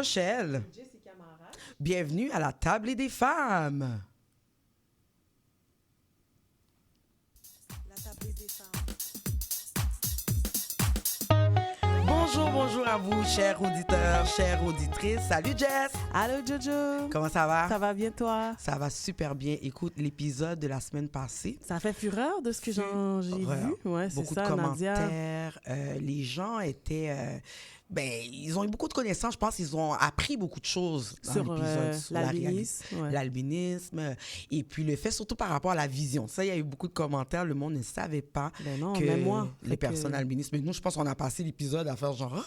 Rochelle. Jessica Mara. Bienvenue à la table des femmes. La table des femmes. Bonjour à vous, chers auditeurs, chères auditrices. Salut Jess. Allô Jojo. Comment ça va? Ça va bien toi? Ça va super bien. Écoute, l'épisode de la semaine passée. Ça fait fureur de ce que j'ai vu. Ouais, c'est beaucoup ça, de Nadia. commentaires. Les gens étaient... ils ont eu beaucoup de connaissances. Je pense qu'ils ont appris beaucoup de choses dans Sur l'épisode. Sur l'albinisme. Ouais. L'albinisme. Et puis le fait surtout par rapport à la vision. Ça, il y a eu beaucoup de commentaires. Le monde ne savait pas Ben non, que même moi. les personnes albinistes... Mais nous, je pense qu'on a passé l'épisode à faire genre...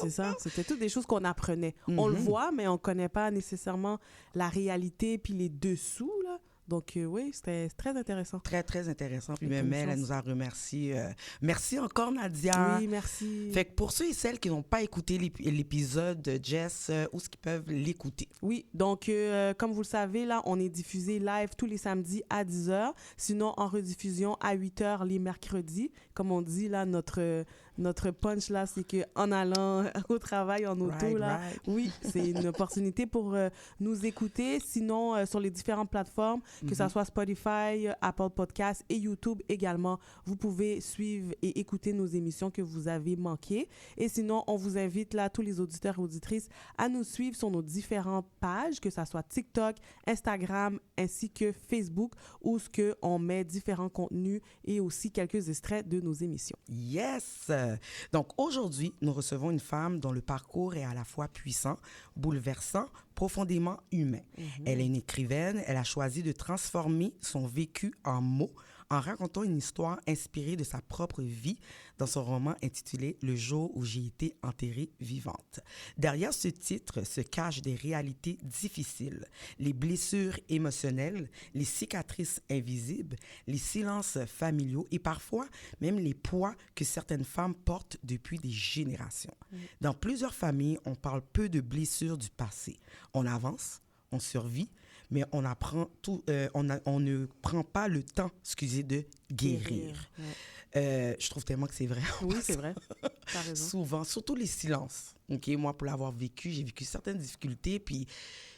C'est ça. C'était toutes des choses qu'on apprenait. On le voit, mais on ne connaît pas nécessairement la réalité puis les dessous, là. Donc, oui, c'était très intéressant. Très, très intéressant. Puis Et même elle nous a remercié. Merci encore, Nadia. Oui, merci. Fait que pour ceux et celles qui n'ont pas écouté l'épisode de Jess, où est-ce qu'ils peuvent l'écouter? Oui, donc, comme vous le savez, là, on est diffusé live tous les samedis à 10h. Sinon, en rediffusion à 8h les mercredis. Comme on dit, là, notre punch, là, c'est qu'en allant au travail, en auto, oui, c'est une opportunité pour nous écouter. Sinon, sur les différentes plateformes, que ça soit Spotify, Apple Podcasts et YouTube également, vous pouvez suivre et écouter nos émissions que vous avez manquées. Et sinon, on vous invite, là, tous les auditeurs et auditrices, à nous suivre sur nos différentes pages, que ça soit TikTok, Instagram, ainsi que Facebook, où ce que on met différents contenus et aussi quelques extraits de nos émissions. Yes! Donc, aujourd'hui, nous recevons une femme dont le parcours est à la fois puissant, bouleversant, profondément humain. Elle est une écrivaine. Elle a choisi de transformer son vécu en mots en racontant une histoire inspirée de sa propre vie dans son roman intitulé « Le jour où j'ai été enterrée vivante ». Derrière ce titre se cachent des réalités difficiles, les blessures émotionnelles, les cicatrices invisibles, les silences familiaux et parfois même les poids que certaines femmes portent depuis des générations. Dans plusieurs familles, on parle peu de blessures du passé. On avance, on survit, mais on ne prend pas le temps, de guérir. Je trouve tellement que c'est vrai. Oui, c'est vrai. T'as raison. Souvent, surtout les silences. OK, moi, pour l'avoir vécu, j'ai vécu certaines difficultés, puis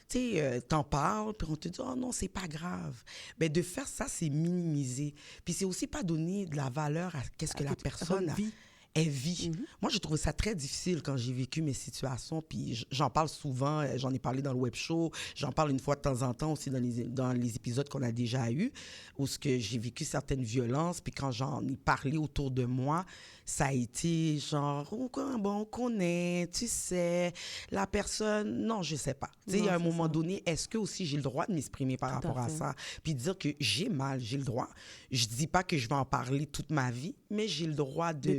tu sais, t'en parles, puis on te dit « Oh non, c'est pas grave ». Mais de faire ça, c'est minimiser. Puis c'est aussi pas donner de la valeur à qu'est-ce que la personne vit. Moi, j'ai trouvé ça très difficile quand j'ai vécu mes situations, puis j'en parle souvent, j'en ai parlé dans le web show, j'en parle une fois de temps en temps aussi dans les épisodes qu'on a déjà eus, où ce que j'ai vécu certaines violences, puis quand j'en ai parlé autour de moi, ça a été genre, on connaît, tu sais, la personne, non, je sais pas. Tu sais, à un moment donné, est-ce que aussi j'ai le droit de m'exprimer par rapport à ça? Puis dire que j'ai mal, j'ai le droit. Je dis pas que je vais en parler toute ma vie, mais j'ai le droit de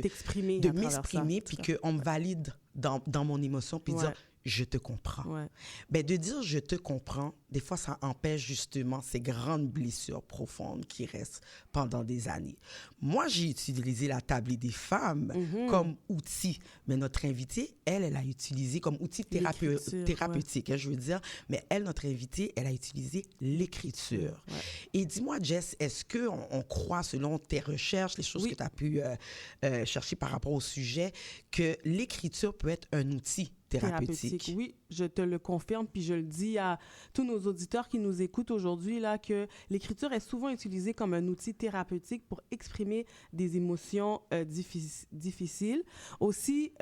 m'exprimer, puis qu'on me valide dans mon émotion, puis dire je te comprends. Ben, de dire je te comprends, des fois, ça empêche justement ces grandes blessures profondes qui restent pendant des années. Moi, j'ai utilisé la table des femmes comme outil, mais notre invitée, elle a utilisé comme outil thérapeutique, je veux dire, mais elle, notre invitée, elle a utilisé l'écriture. Et dis-moi, Jess, est-ce qu'on croit, selon tes recherches, les choses que tu as pu chercher par rapport au sujet, que l'écriture peut être un outil thérapeutique? Oui, je te le confirme, puis je le dis à tous nos auditeurs qui nous écoutent aujourd'hui, là, que l'écriture est souvent utilisée comme un outil thérapeutique pour exprimer des émotions difficiles. Aussi,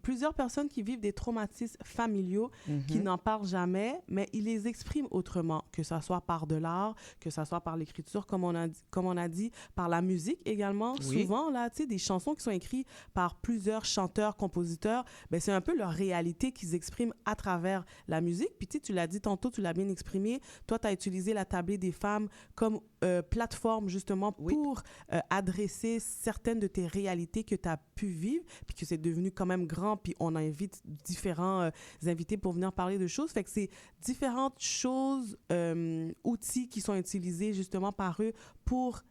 plusieurs personnes qui vivent des traumatismes familiaux, qui n'en parlent jamais, mais ils les expriment autrement, que ce soit par de l'art, que ce soit par l'écriture, comme on a dit, par la musique également. Souvent, là, tu sais, des chansons qui sont écrites par plusieurs chanteurs, compositeurs, ben, c'est un peu leur réalité qu'ils expriment à travers la musique. Puis tu l'as dit tantôt, tu l'as bien exprimé. Toi, tu as utilisé la tablée des femmes comme plateforme justement pour adresser certaines de tes réalités que tu as pu vivre, puis que c'est devenu quand même grand, puis on invite différents invités pour venir parler de choses. Fait que c'est différentes choses, outils qui sont utilisés justement par eux pour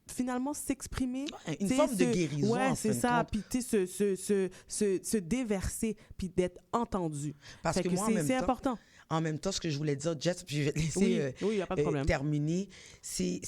finalement s'exprimer. Une forme de guérison. Ouais, c'est ça. Puis tu sais, se déverser, puis d'être entendu. Parce que moi, c'est important. En même temps, ce que je voulais dire, Jess, puis je vais te laisser y a pas de problème. terminer, c'est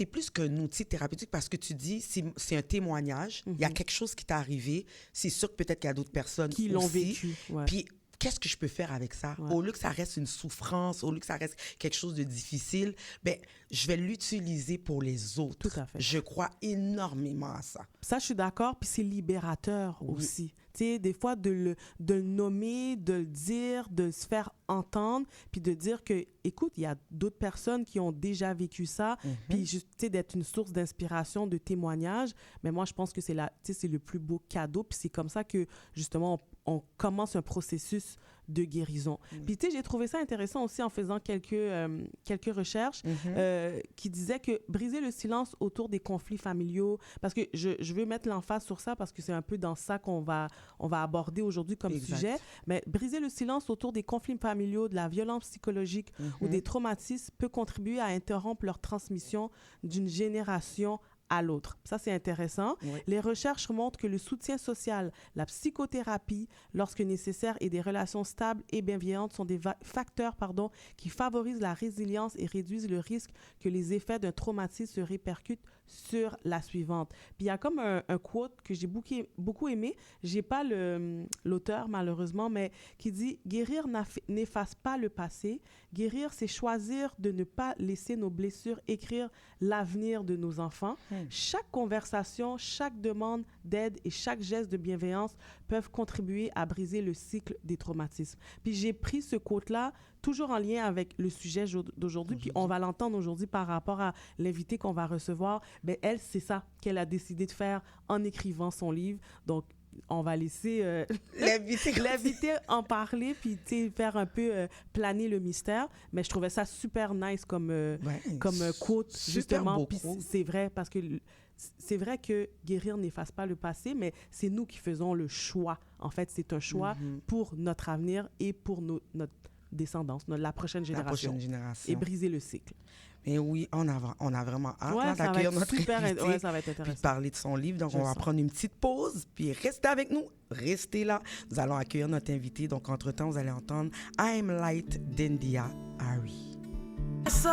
plus qu'un outil thérapeutique parce que tu dis, c'est un témoignage. Il y a quelque chose qui t'est arrivé. C'est sûr que peut-être qu'il y a d'autres personnes qui l'ont vécu. Puis, qu'est-ce que je peux faire avec ça? Ouais. Au lieu que ça reste une souffrance, au lieu que ça reste quelque chose de difficile, ben, je vais l'utiliser pour les autres. Tout à fait. Je crois énormément à ça. Ça, je suis d'accord, puis c'est libérateur aussi. Tu sais, des fois, de le nommer, de le dire, de se faire entendre, puis de dire que, écoute, il y a d'autres personnes qui ont déjà vécu ça, puis juste, tu sais, d'être une source d'inspiration, de témoignage. Mais moi, je pense que c'est le plus beau cadeau, puis c'est comme ça que, justement, on commence un processus de guérison. Puis, tu sais, j'ai trouvé ça intéressant aussi en faisant quelques recherches qui disaient que briser le silence autour des conflits familiaux, parce que je veux mettre l'emphase sur ça parce que c'est un peu dans ça qu'on va aborder aujourd'hui comme sujet, mais briser le silence autour des conflits familiaux, de la violence psychologique ou des traumatismes peut contribuer à interrompre leur transmission d'une génération à l'autre. Ça, c'est intéressant. Oui. Les recherches montrent que le soutien social, la psychothérapie, lorsque nécessaire, et des relations stables et bienveillantes sont des facteurs qui favorisent la résilience et réduisent le risque que les effets d'un traumatisme se répercutent sur la suivante. Puis il y a comme un quote que j'ai beaucoup aimé. J'ai pas l'auteur, malheureusement, mais qui dit « Guérir n'efface pas le passé. Guérir, c'est choisir de ne pas laisser nos blessures écrire l'avenir de nos enfants. Chaque conversation, chaque demande d'aide et chaque geste de bienveillance peuvent contribuer à briser le cycle des traumatismes. » Puis j'ai pris ce quote-là toujours en lien avec le sujet d'aujourd'hui, puis on va l'entendre aujourd'hui par rapport à l'invité qu'on va recevoir. Ben, elle, c'est ça qu'elle a décidé de faire en écrivant son livre. Donc, on va laisser l'invité en parler, puis faire un peu planer le mystère. Mais je trouvais ça super nice comme quote, justement. Puis c'est vrai, parce que c'est vrai que guérir n'efface pas le passé, mais c'est nous qui faisons le choix. En fait, c'est un choix pour notre avenir et pour notre descendance, la prochaine génération. Et briser le cycle. Mais oui, on a vraiment hâte d'accueillir notre invité, ça va être intéressant. Puis de parler de son livre. Donc, on va prendre une petite pause, puis restez avec nous. Restez là. Nous allons accueillir notre invité. Donc, entre-temps, vous allez entendre I'm Light d'India Ari. Ici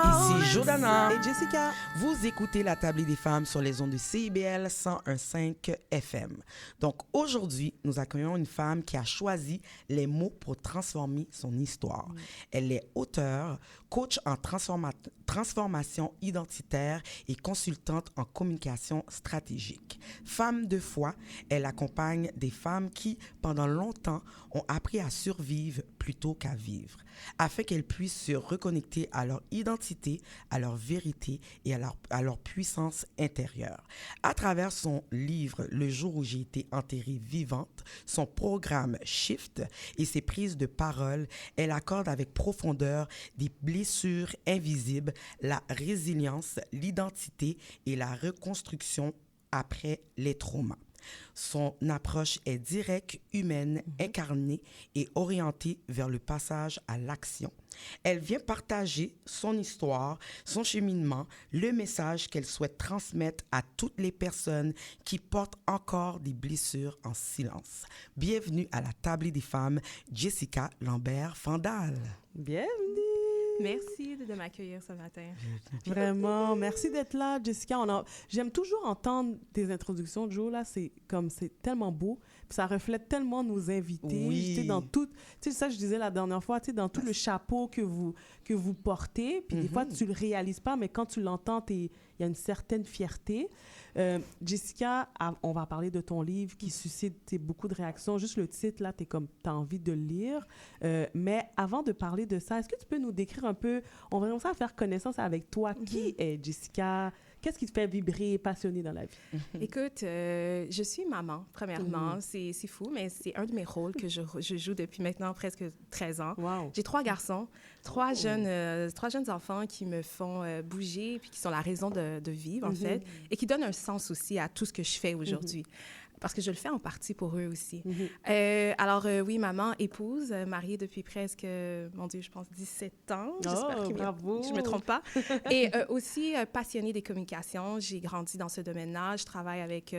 Jordana et Jessica. Vous écoutez La Table des femmes sur les ondes de CIBL 101.5 FM. Donc aujourd'hui, nous accueillons une femme qui a choisi les mots pour transformer son histoire. Elle est auteure, coach en transformation identitaire et consultante en communication stratégique. Femme de foi, elle accompagne des femmes qui, pendant longtemps, ont appris à survivre plutôt qu'à vivre, afin qu'elles puissent se reconnecter à leur identité, à leur vérité et à leur puissance intérieure. À travers son livre « Le jour où j'ai été enterrée vivante », son programme Shift et ses prises de parole, elle accorde avec profondeur des blessures invisibles, la résilience, l'identité et la reconstruction après les traumas. Son approche est directe, humaine, incarnée et orientée vers le passage à l'action. Elle vient partager son histoire, son cheminement, le message qu'elle souhaite transmettre à toutes les personnes qui portent encore des blessures en silence. Bienvenue à la Table des femmes, Jessica Lambert-Fandal. Bienvenue! Merci de m'accueillir ce matin. Vraiment, merci d'être là, Jessica. J'aime toujours entendre tes introductions, Joe, là, c'est tellement beau, puis ça reflète tellement nos invités. Oui. Tu sais, dans tout, tu sais, ça je disais la dernière fois, tu sais, dans tout le chapeau que vous portez, puis des fois tu le réalises pas, mais quand tu l'entends, il y a une certaine fierté. Jessica, on va parler de ton livre qui suscite beaucoup de réactions. Juste le titre, là, t'as envie de le lire. Mais avant de parler de ça, est-ce que tu peux nous décrire un peu, on va commencer à faire connaissance avec toi. Qui est Jessica? Qu'est-ce qui te fait vibrer et passionner dans la vie? Écoute, je suis maman, premièrement. C'est fou, mais c'est un de mes rôles que je joue depuis maintenant presque 13 ans. Wow. J'ai 3 garçons, 3 jeunes enfants qui me font bouger puis qui sont la raison de vivre, en fait, et qui donnent un sens aussi à tout ce que je fais aujourd'hui. Parce que je le fais en partie pour eux aussi. Alors, oui, maman, épouse, mariée depuis presque, mon Dieu, je pense 17 ans. J'espère que je ne me trompe pas. Et aussi passionnée des communications. J'ai grandi dans ce domaine-là. Je travaille avec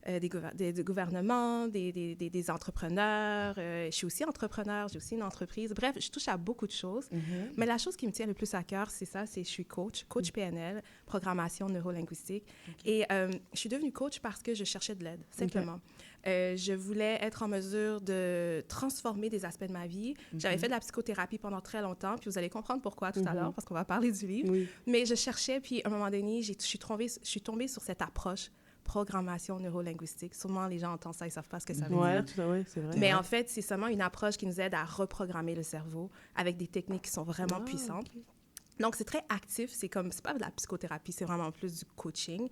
des gouvernements, des entrepreneurs. Je suis aussi entrepreneur, j'ai aussi une entreprise. Bref, je touche à beaucoup de choses. Mais la chose qui me tient le plus à cœur, c'est je suis coach PNL, programmation neurolinguistique. Et je suis devenue coach parce que je cherchais de l'aide, simplement. Je voulais être en mesure de transformer des aspects de ma vie. J'avais fait de la psychothérapie pendant très longtemps, puis vous allez comprendre pourquoi tout à l'heure, parce qu'on va parler du livre. Oui. Mais je cherchais, puis à un moment donné, je suis tombée sur cette approche programmation neurolinguistique. Sûrement, les gens entendent ça, ils ne savent pas ce que ça veut dire. Oui, c'est vrai. Mais en fait, c'est seulement une approche qui nous aide à reprogrammer le cerveau avec des techniques qui sont vraiment puissantes. Okay. Donc, c'est très actif. C'est pas de la psychothérapie, c'est vraiment plus du coaching.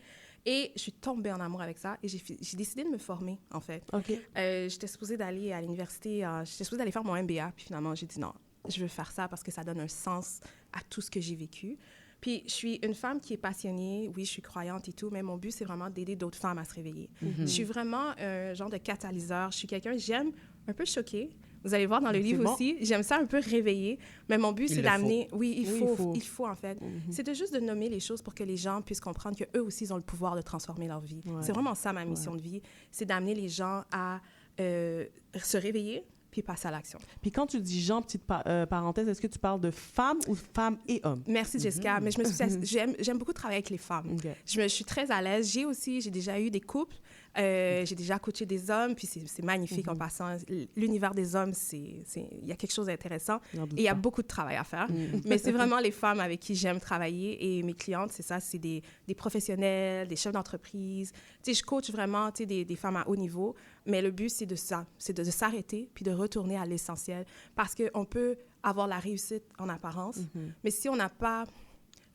Et je suis tombée en amour avec ça et j'ai décidé de me former, en fait. OK. J'étais supposée d'aller à l'université, j'étais supposée d'aller faire mon MBA, puis finalement, j'ai dit non, je veux faire ça parce que ça donne un sens à tout ce que j'ai vécu. Puis, je suis une femme qui est passionnée. Oui, je suis croyante et tout, mais mon but, c'est vraiment d'aider d'autres femmes à se réveiller. Je suis vraiment un genre de catalyseur. Je suis quelqu'un, j'aime un peu choquer. Vous allez voir dans le livre aussi, j'aime ça un peu réveiller. Mais mon but, c'est d'amener... Oui, il faut, en fait. C'est de juste de nommer les choses pour que les gens puissent comprendre qu'eux aussi, ils ont le pouvoir de transformer leur vie. Ouais. C'est vraiment ça, ma mission de vie. C'est d'amener les gens à se réveiller, puis passer à l'action. Puis quand tu dis gens, petite parenthèse, est-ce que tu parles de femmes ou femmes et hommes? Merci, Jessica. Mais j'aime beaucoup travailler avec les femmes. Okay. Je suis très à l'aise. J'ai déjà eu des couples. J'ai déjà coaché des hommes, puis c'est magnifique en passant. L'univers des hommes, il y a quelque chose d'intéressant et il y a beaucoup de travail à faire. Mais c'est vraiment les femmes avec qui j'aime travailler et mes clientes, c'est ça, c'est des professionnels, des chefs d'entreprise. Tu sais, je coach vraiment des femmes à haut niveau, mais le but, c'est de s'arrêter puis de retourner à l'essentiel parce qu'on peut avoir la réussite en apparence, mais si on n'a pas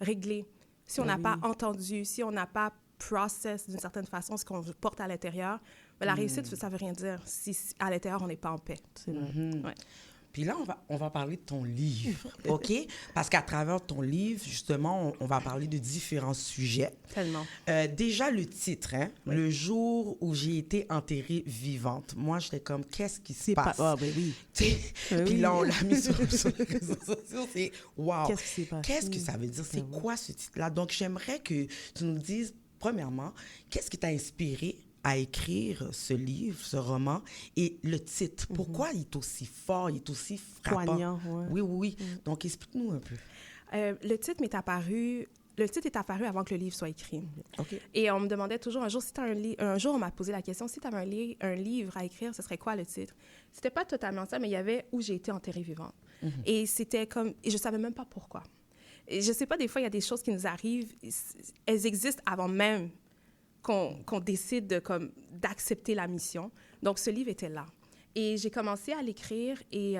réglé, si on n'a pas entendu, si on n'a pas process d'une certaine façon ce qu'on porte à l'intérieur, mais la réussite, ça veut rien dire si à l'intérieur, on n'est pas en paix. C'est vrai. Ouais. Puis là, on va parler de ton livre, OK? Parce qu'à travers ton livre, justement, on va parler de différents sujets. Tellement. Déjà, le titre, hein? Oui. Le jour où j'ai été enterrée vivante. Moi, j'étais comme, qu'est-ce qui se passe? Ah, ben oui. Puis là, on l'a mis sur les réseaux sociaux. C'est, wow! Qu'est-ce qui s'est passé? Qu'est-ce que ça veut dire? C'est quoi ce titre-là? Donc, j'aimerais que tu nous dises, premièrement, qu'est-ce qui t'a inspiré à écrire ce livre, ce roman, et le titre? Pourquoi il est aussi fort, il est aussi frappant? Poignant, ouais. Oui. Donc, explique-nous un peu. Le titre est apparu avant que le livre soit écrit. Okay. Et on me demandait toujours, un jour, on m'a posé la question, si tu avais un livre à écrire, ce serait quoi le titre? C'était pas totalement ça, mais il y avait « Où j'ai été enterrée vivante ». Et c'était comme... Et je savais même pas pourquoi. Et je sais pas, des fois, il y a des choses qui nous arrivent, elles existent avant même qu'on décide d'accepter la mission. Donc, ce livre était là. Et j'ai commencé à l'écrire et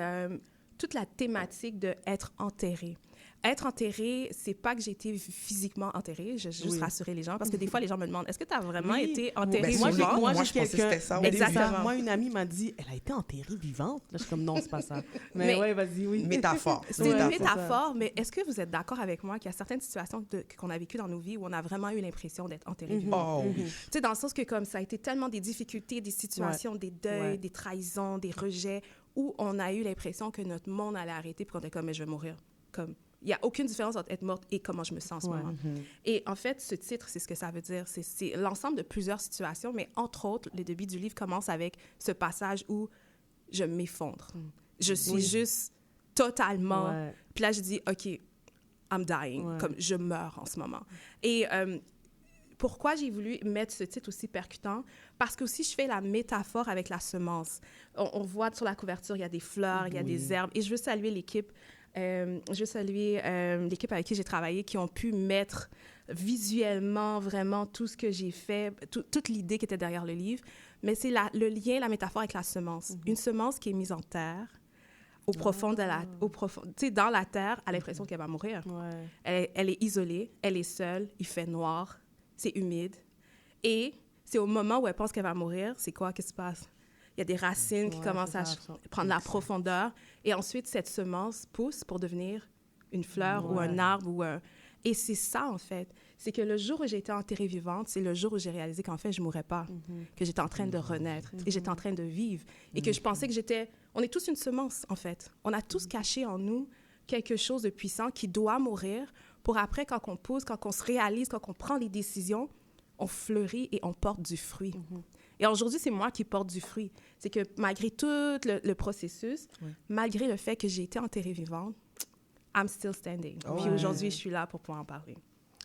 toute la thématique d'être enterrée. Être enterrée, c'est pas que j'ai été physiquement enterrée. Je vais juste rassurer les gens parce que des fois, les gens me demandent, est-ce que tu as vraiment été enterrée vivante? Moi, je pensais que c'était ça. Exactement. Moi, une amie m'a dit, elle a été enterrée vivante. Là, je suis comme, non, c'est pas ça. Mais ouais, vas-y, oui. Métaphore. C'est une métaphore, mais est-ce que vous êtes d'accord avec moi qu'il y a certaines situations qu'on a vécues dans nos vies où on a vraiment eu l'impression d'être enterrée vivante? Oh, oui. Tu sais, dans le sens que comme ça a été tellement des difficultés, des situations, des deuils, des trahisons, des rejets, où on a eu l'impression que notre monde allait arrêter puis qu'on était comme, mais je vais mourir. Comme, il n'y a aucune différence entre être morte et comment je me sens en ce moment. Et en fait, ce titre, c'est ce que ça veut dire. C'est l'ensemble de plusieurs situations, mais entre autres, le début du livre commence avec ce passage où je m'effondre. Je suis juste totalement... Puis là, je dis, OK, I'm dying. Comme je meurs en ce moment. Et pourquoi j'ai voulu mettre ce titre aussi percutant? Parce que aussi, je fais la métaphore avec la semence. On voit sur la couverture, il y a des fleurs, il y a des herbes. Et je veux saluer l'équipe. L'équipe avec qui j'ai travaillé, qui ont pu mettre visuellement vraiment tout ce que j'ai fait, toute l'idée qui était derrière le livre. Mais c'est le lien, la métaphore avec la semence. Une semence qui est mise en terre, au profond tu sais, dans la terre, à l'impression qu'elle va mourir. Elle est isolée, elle est seule, il fait noir, c'est humide. Et c'est au moment où elle pense qu'elle va mourir, c'est quoi qui se passe? Il y a des racines qui commencent à prendre la profondeur. Et ensuite, cette semence pousse pour devenir une fleur ou un arbre. Et c'est ça, en fait. C'est que le jour où j'ai été enterrée vivante, c'est le jour où j'ai réalisé qu'en fait, je ne mourrais pas, que j'étais en train de renaître et j'étais en train de vivre. Et que je pensais que j'étais... On est tous une semence, en fait. On a tous caché en nous quelque chose de puissant qui doit mourir pour après, quand on pousse, quand on se réalise, quand on prend les décisions, on fleurit et on porte du fruit. Et aujourd'hui, c'est moi qui porte du fruit. C'est que malgré tout le processus, malgré le fait que j'ai été enterrée vivante, I'm still standing. Puis aujourd'hui, je suis là pour pouvoir en parler.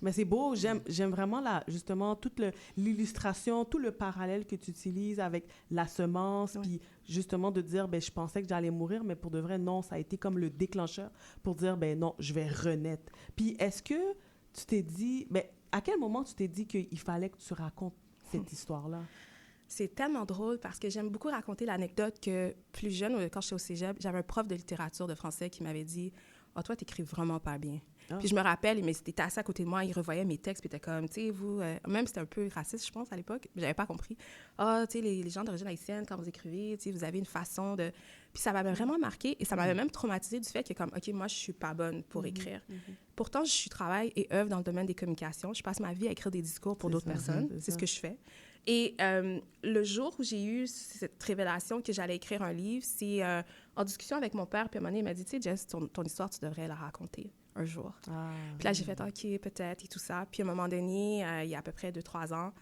Mais c'est beau, j'aime vraiment justement toute l'illustration, tout le parallèle que tu utilises avec la semence, puis justement de dire, ben je pensais que j'allais mourir, mais pour de vrai, non, ça a été comme le déclencheur pour dire, ben non, je vais renaître. Puis est-ce que tu t'es dit, ben à quel moment tu t'es dit qu'il fallait que tu racontes cette histoire-là? C'est tellement drôle parce que j'aime beaucoup raconter l'anecdote que plus jeune, quand j'étais au cégep, j'avais un prof de littérature de français qui m'avait dit « Ah, toi, t'écris vraiment pas bien. » Puis je me rappelle, mais c'était assis à côté de moi, il revoyait mes textes, puis il était comme, tu sais, vous, même c'était un peu raciste, je pense, à l'époque, mais j'avais pas compris. Ah, tu sais, les gens d'origine haïtienne, quand vous écrivez, tu sais, vous avez une façon de... Puis ça m'avait vraiment marqué et ça m'avait même traumatisée du fait que, comme, OK, moi, je suis pas bonne pour écrire. Pourtant, je travaille et œuvre dans le domaine des communications. Je passe ma vie à écrire des discours pour d'autres personnes. C'est ce que je fais. Et le jour où j'ai eu cette révélation que j'allais écrire un livre, c'est en discussion avec mon père, puis à un moment donné, il m'a dit, tu sais, Jess, ton histoire, tu devrais la raconter un jour. Puis là, j'ai fait, OK, peut-être, et tout ça. Puis à un moment donné, il y a à peu près 2-3 ans,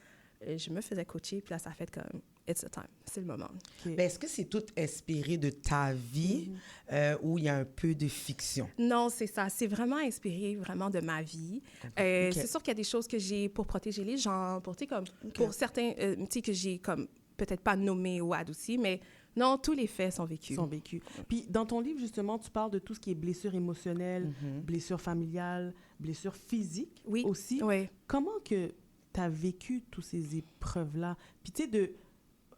je me faisais coacher, puis là, ça a fait comme, it's the time, c'est le moment. Mais est-ce que c'est tout inspiré de ta vie ou il y a un peu de fiction? Non, c'est ça. C'est vraiment inspiré vraiment de ma vie. C'est sûr qu'il y a des choses que j'ai pour protéger les gens, pour, tu sais, comme, pour certains, tu sais, que j'ai comme peut-être pas nommé ou adouci, mais non, tous les faits sont vécus. Puis dans ton livre, justement, tu parles de tout ce qui est blessures émotionnelles, blessures familiales, blessures physiques aussi. Oui. Comment que tu as vécu toutes ces épreuves-là? Puis tu sais, de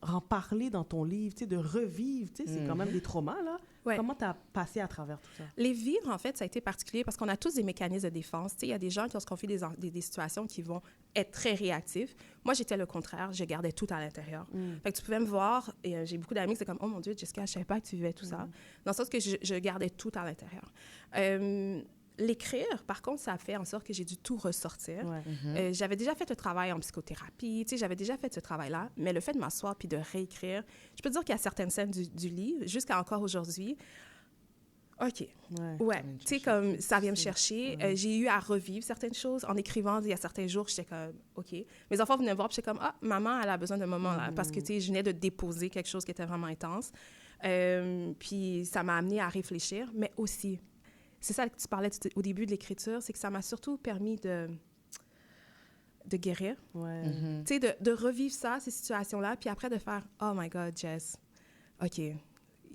en parler dans ton livre, tu sais, de revivre, tu sais, c'est quand même des traumas, là. Ouais. Comment tu as passé à travers tout ça? Les vivre, en fait, ça a été particulier parce qu'on a tous des mécanismes de défense. Tu sais, il y a des gens qui, lorsqu'on fait des situations qui vont être très réactifs. Moi, j'étais le contraire. Je gardais tout à l'intérieur. Fait que tu pouvais me voir, et j'ai beaucoup d'amis qui étaient comme « Oh mon Dieu, Jessica, je savais pas que tu vivais tout ça. » Dans le sens que je gardais tout à l'intérieur. L'écrire, par contre, ça a fait en sorte que j'ai dû tout ressortir. J'avais déjà fait le travail en psychothérapie, tu sais, j'avais déjà fait ce travail-là, mais le fait de m'asseoir puis de réécrire, je peux dire qu'il y a certaines scènes du livre, jusqu'à encore aujourd'hui, OK, tu sais, comme ça vient me chercher. J'ai eu à revivre certaines choses en écrivant. Il y a certains jours, j'étais comme, OK. Mes enfants venaient me voir, puis j'étais comme, ah, maman, elle a besoin d'un moment là, parce que, tu sais, je venais de déposer quelque chose qui était vraiment intense. Puis ça m'a amené à réfléchir, mais aussi... C'est ça que tu parlais au début de l'écriture, c'est que ça m'a surtout permis de guérir. Tu sais, de revivre ça, ces situations-là, puis après de faire « Oh my God, Jess, OK,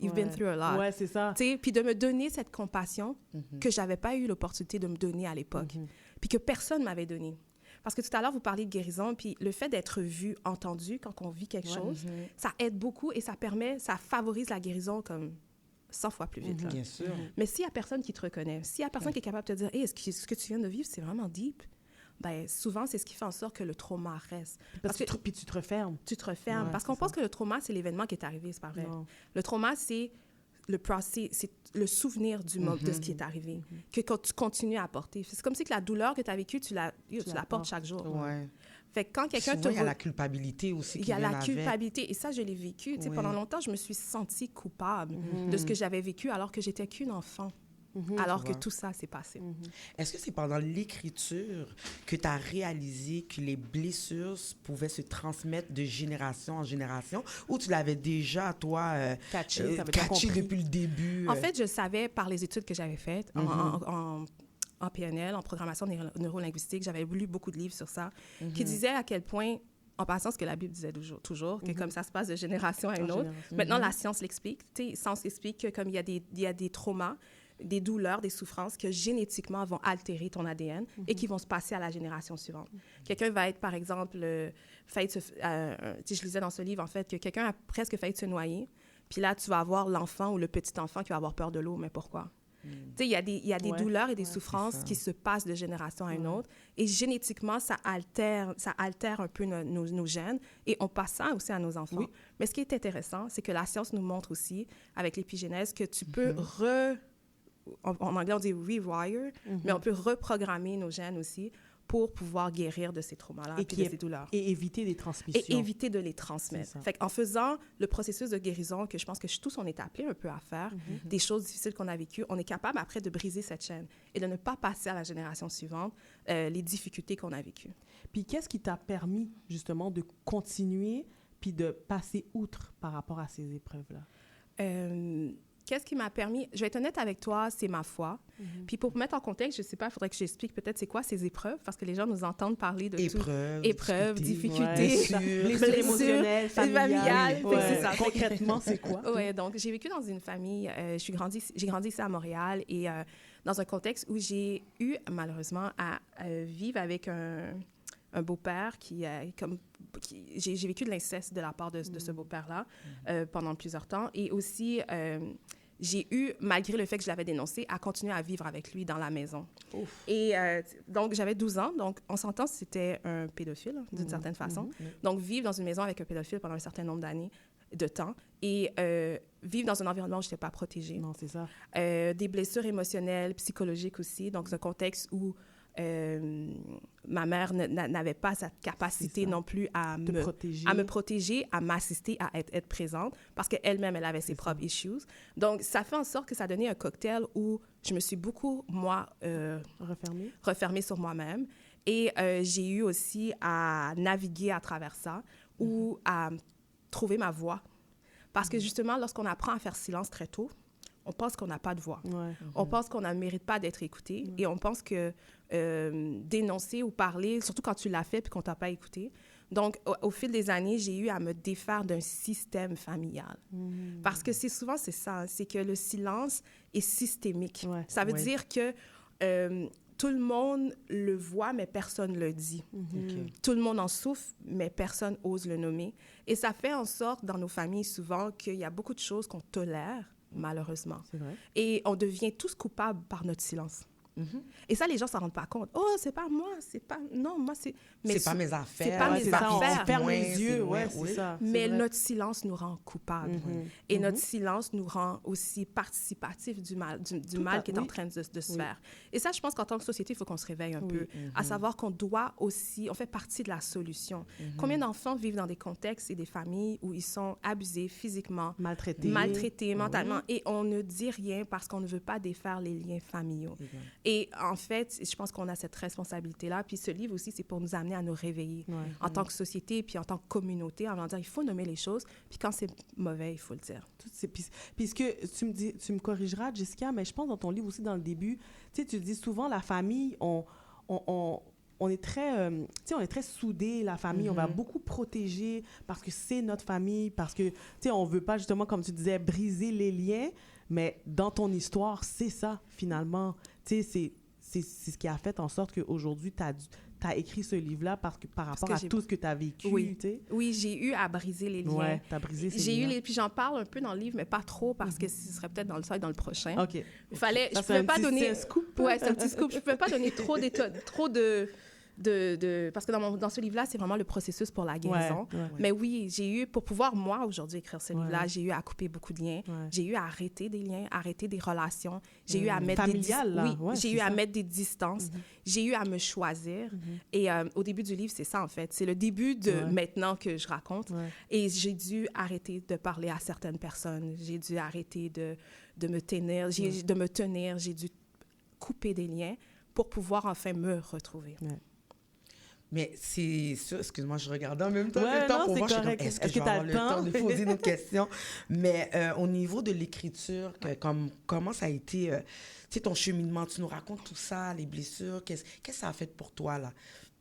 you've been through a lot. » Ouais, c'est ça. Tu sais, puis de me donner cette compassion que j'avais pas eu l'opportunité de me donner à l'époque, puis que personne m'avait donnée. Parce que tout à l'heure, vous parliez de guérison, puis le fait d'être vu, entendu quand on vit quelque chose, ça aide beaucoup et ça favorise la guérison comme... 100 fois plus vite. Là. Bien sûr. Mais s'il n'y a personne qui te reconnaît, s'il n'y a personne qui est capable de te dire hey, « Est-ce que ce que tu viens de vivre, c'est vraiment deep? » Ben, souvent, c'est ce qui fait en sorte que le trauma reste. Parce que puis tu te refermes. Tu te refermes. Parce qu'on pense que le trauma, c'est l'événement qui est arrivé, c'est pas vrai. Non. Le trauma, c'est le souvenir de ce qui est arrivé, que quand tu continues à porter. C'est comme si que la douleur que tu as vécue, tu la portes chaque jour. Ouais. Fait que quand quelqu'un il y a la culpabilité aussi qui vient avec. Il y a la culpabilité. Et ça, je l'ai vécu. Pendant longtemps, je me suis sentie coupable de ce que j'avais vécu alors que j'étais qu'une enfant. Alors que tout ça s'est passé. Est-ce que c'est pendant l'écriture que tu as réalisé que les blessures pouvaient se transmettre de génération en génération ou tu l'avais déjà, toi, catché depuis le début? En fait, je savais par les études que j'avais faites en PNL, en programmation neurolinguistique, j'avais lu beaucoup de livres sur ça, qui disaient à quel point, en passant ce que la Bible disait toujours, que comme ça se passe de génération à une autre. Maintenant, la science l'explique. La science explique que comme il y a des traumas, des douleurs, des souffrances que génétiquement vont altérer ton ADN et qui vont se passer à la génération suivante. Quelqu'un va être, par exemple, je lisais dans ce livre, en fait, que quelqu'un a presque failli se noyer, puis là, tu vas avoir l'enfant ou le petit-enfant qui va avoir peur de l'eau, mais pourquoi? Tu sais, il y a des douleurs et des souffrances qui se passent de génération à une autre. Et génétiquement, ça altère un peu nos gènes. Et on passe ça aussi à nos enfants. Oui. Mais ce qui est intéressant, c'est que la science nous montre aussi, avec l'épigénèse, que tu peux en anglais, on dit « rewire », mais on peut reprogrammer nos gènes aussi pour pouvoir guérir de ces traumas-là et de ces douleurs. Et éviter des transmissions. Et éviter de les transmettre. Fait qu'en faisant le processus de guérison, que je pense que tous on est appelés un peu à faire, des choses difficiles qu'on a vécues, on est capable après de briser cette chaîne et de ne pas passer à la génération suivante les difficultés qu'on a vécues. Puis qu'est-ce qui t'a permis justement de continuer puis de passer outre par rapport à ces épreuves-là? qu'est-ce qui m'a permis... Je vais être honnête avec toi, c'est ma foi. Puis pour mettre en contexte, je ne sais pas, il faudrait que j'explique peut-être c'est quoi ces épreuves, parce que les gens nous entendent parler de épreuves, difficultés, blessures émotionnelles, familiales. C'est ça. Concrètement, c'est quoi? Oui, donc j'ai vécu dans une famille, j'ai grandi ici à Montréal et dans un contexte où j'ai eu malheureusement à vivre avec un beau-père j'ai vécu de l'inceste de la part de ce beau-père-là pendant plusieurs temps. Et aussi, j'ai eu, malgré le fait que je l'avais dénoncé, à continuer à vivre avec lui dans la maison. Ouf. Et donc, j'avais 12 ans. Donc, on s'entend, c'était un pédophile, d'une certaine façon. Donc, vivre dans une maison avec un pédophile pendant un certain nombre d'années, de temps, et vivre dans un environnement où je n'étais pas protégée. Non, c'est ça. Des blessures émotionnelles, psychologiques aussi. Donc, un contexte où ma mère n'avait pas cette capacité non plus à me protéger, à m'assister, à être présente, parce qu'elle-même, elle avait ses propres issues. Donc, ça fait en sorte que ça donnait un cocktail où je me suis beaucoup, moi, refermée sur moi-même. Et j'ai eu aussi à naviguer à travers ça ou à trouver ma voix. Parce que justement, lorsqu'on apprend à faire silence très tôt, on pense qu'on n'a pas de voix. On pense qu'on ne mérite pas d'être écouté et on pense que dénoncer ou parler, surtout quand tu l'as fait puis qu'on ne t'a pas écouté. Donc, au fil des années, j'ai eu à me défaire d'un système familial. Parce que souvent, c'est ça, c'est que le silence est systémique. Ça veut dire que tout le monde le voit, mais personne ne le dit. Tout le monde en souffre, mais personne n'ose le nommer. Et ça fait en sorte, dans nos familles, souvent, qu'il y a beaucoup de choses qu'on tolère, malheureusement. C'est vrai. Et on devient tous coupables par notre silence. Et ça, les gens ne s'en rendent pas compte. Oh, c'est pas moi, c'est pas... Non, moi, c'est... C'est pas mes affaires. C'est pas mes affaires. On ferme les yeux, c'est ça. Mais notre silence nous rend coupables. Et notre silence nous rend aussi participatifs du mal qui est en train de se faire. Et ça, je pense qu'en tant que société, il faut qu'on se réveille un peu, à savoir qu'on doit aussi... On fait partie de la solution. Combien d'enfants vivent dans des contextes et des familles où ils sont abusés physiquement, maltraités mentalement, et on ne dit rien parce qu'on ne veut pas défaire les liens familiaux. Et en fait, je pense qu'on a cette responsabilité-là. Puis ce livre aussi, c'est pour nous amener à nous réveiller en tant que société, puis en tant que communauté, en dire, il faut nommer les choses. Puis quand c'est mauvais, il faut le dire. Puisque tu me corrigeras, Jessica, mais je pense dans ton livre aussi, dans le début, tu dis souvent, la famille, on est très, on est très soudés, la famille, on va beaucoup protéger parce que c'est notre famille, parce que, on veut pas, justement, comme tu disais, briser les liens, mais dans ton histoire, c'est ça, finalement. C'est ce qui a fait en sorte qu'aujourd'hui, tu as écrit ce livre-là par rapport à tout ce que tu as vécu. Oui, j'ai eu à briser les liens. Oui, tu as brisé ces liens. Puis j'en parle un peu dans le livre, mais pas trop, parce que ce serait peut-être dans le prochain. OK. Je pouvais pas donner... C'est un scoop. Oui, c'est un petit scoop. Je ne pouvais pas donner trop de parce que dans ce livre-là, c'est vraiment le processus pour la guérison. Mais oui, j'ai eu, pour pouvoir, moi, aujourd'hui, écrire ce livre-là, j'ai eu à couper beaucoup de liens. J'ai eu à arrêter des liens, arrêter des relations. J'ai eu à mettre à mettre des distances. J'ai eu à me choisir. Et au début du livre, c'est ça, en fait. C'est le début de maintenant que je raconte. Et j'ai dû arrêter de parler à certaines personnes. J'ai dû arrêter de me tenir. J'ai dû couper des liens pour pouvoir enfin me retrouver. Mais c'est sûr, excuse-moi, je regardais en même temps le temps pour voir, correct. Est-ce que je vais avoir le temps de poser nos questions? Mais au niveau de l'écriture, comment ça a été, ton cheminement? Tu nous racontes tout ça, les blessures, qu'est-ce que ça a fait pour toi, là?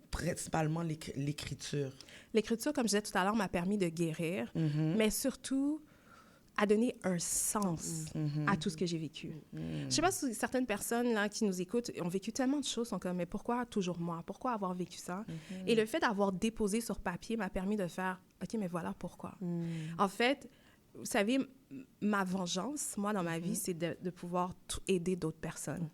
Principalement l'écriture. L'écriture, comme je disais tout à l'heure, m'a permis de guérir, mais surtout à donner un sens à tout ce que j'ai vécu. Je ne sais pas si certaines personnes là, qui nous écoutent ont vécu tellement de choses, sont comme, mais pourquoi toujours moi? Pourquoi avoir vécu ça? Et le fait d'avoir déposé sur papier m'a permis de faire, OK, mais voilà pourquoi. En fait, vous savez, ma vengeance, moi, dans ma vie, c'est de pouvoir aider d'autres personnes.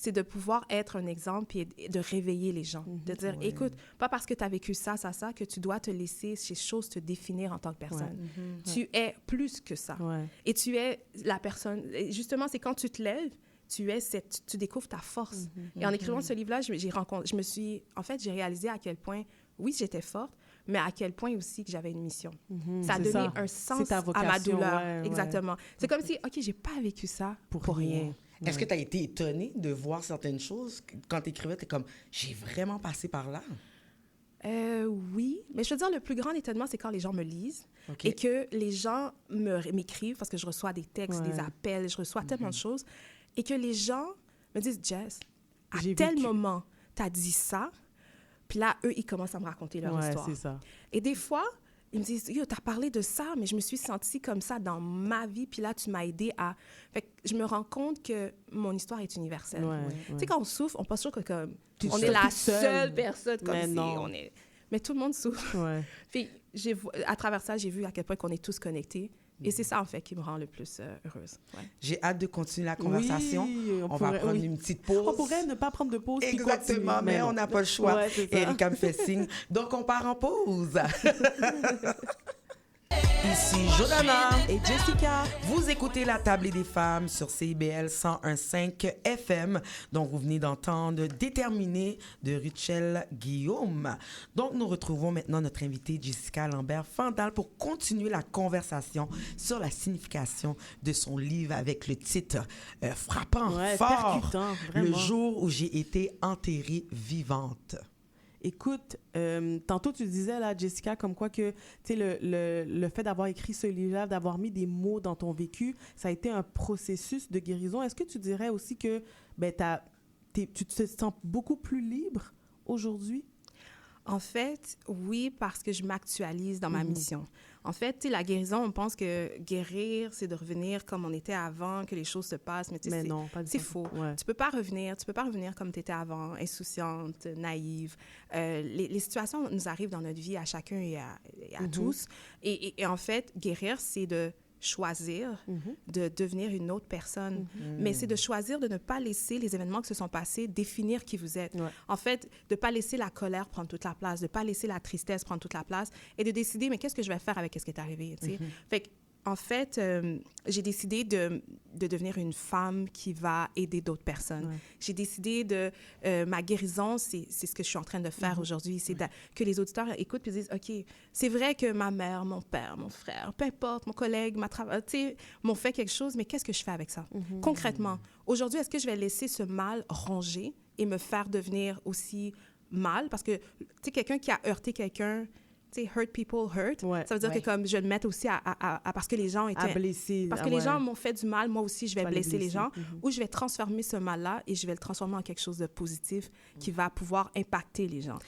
C'est de pouvoir être un exemple et de réveiller les gens. De dire, écoute, pas parce que tu as vécu ça, que tu dois te laisser ces choses te définir en tant que personne. Tu es plus que ça. Et tu es la personne... Et justement, c'est quand tu te lèves, tu découvres ta force. Et en écrivant ce livre-là, j'ai réalisé à quel point, oui, j'étais forte, mais à quel point aussi que j'avais une mission. Ça a donné un sens à ma douleur. Exactement. C'est comme si, OK, j'ai pas vécu ça pour rien. Est-ce que tu as été étonnée de voir certaines choses? Quand tu écrivais, tu es comme, j'ai vraiment passé par là? Oui, mais je veux dire, le plus grand étonnement, c'est quand les gens me lisent et que les gens m'écrivent, parce que je reçois des textes, des appels, je reçois tellement de choses, et que les gens me disent, Jess, à tel moment, tu as dit ça, puis là, eux, ils commencent à me raconter leur histoire. C'est ça. Et des fois, ils me disent, yo, t'as parlé de ça, mais je me suis sentie comme ça dans ma vie, puis là, tu m'as aidé à... Fait que je me rends compte que mon histoire est universelle. Tu sais, quand on souffre, on pense toujours que comme... on est la seule personne comme mais si non. on est... Mais tout le monde souffre. Puis, à travers ça, j'ai vu à quel point qu'on est tous connectés. Et c'est ça, en fait, qui me rend le plus heureuse. J'ai hâte de continuer la conversation. Oui, on va prendre une petite pause. On pourrait ne pas prendre de pause. Exactement, mais on n'a pas le choix. Erika me fait signe. Donc, on part en pause. Ici Jordana et Jessica. Vous écoutez La Table des femmes sur CIBL 101.5 FM. Donc, vous venez d'entendre Déterminée de Rachel Guillaume. Donc, nous retrouvons maintenant notre invitée Jessica Lambert-Fandal pour continuer la conversation sur la signification de son livre avec le titre frappant, fort, percutant, vraiment. Le jour où j'ai été enterrée vivante. Écoute, tantôt tu disais, là, Jessica, comme quoi que, tu sais, le fait d'avoir écrit ce livre-là, d'avoir mis des mots dans ton vécu, ça a été un processus de guérison. Est-ce que tu dirais aussi que tu te sens beaucoup plus libre aujourd'hui? En fait, oui, parce que je m'actualise dans ma mission. En fait, tu sais, la guérison, on pense que guérir, c'est de revenir comme on était avant, que les choses se passent, mais non, pas du tout. C'est faux. Ouais. Tu peux pas revenir comme tu étais avant, insouciante, naïve. Les situations nous arrivent dans notre vie à chacun et à tous. Et en fait, guérir, c'est de choisir de devenir une autre personne. Mais c'est de choisir de ne pas laisser les événements qui se sont passés définir qui vous êtes. En fait, de ne pas laisser la colère prendre toute la place, de ne pas laisser la tristesse prendre toute la place et de décider, mais qu'est-ce que je vais faire avec ce qui est arrivé, tu sais? Fait que, en fait, j'ai décidé de devenir une femme qui va aider d'autres personnes. J'ai décidé ma guérison, c'est ce que je suis en train de faire aujourd'hui. C'est que les auditeurs écoutent et disent, OK, c'est vrai que ma mère, mon père, mon frère, peu importe, mon collègue, m'ont fait quelque chose, mais qu'est-ce que je fais avec ça? Concrètement, aujourd'hui, est-ce que je vais laisser ce mal ronger et me faire devenir aussi mal? Parce que, tu sais, quelqu'un qui a heurté quelqu'un, tu sais, hurt people hurt. Ça veut dire que comme je vais le mettre aussi parce que les gens étaient... À blesser. Parce que les gens m'ont fait du mal, moi aussi, je vais blesser les gens. Ou je vais transformer ce mal-là et je vais le transformer en quelque chose de positif qui va pouvoir impacter les gens.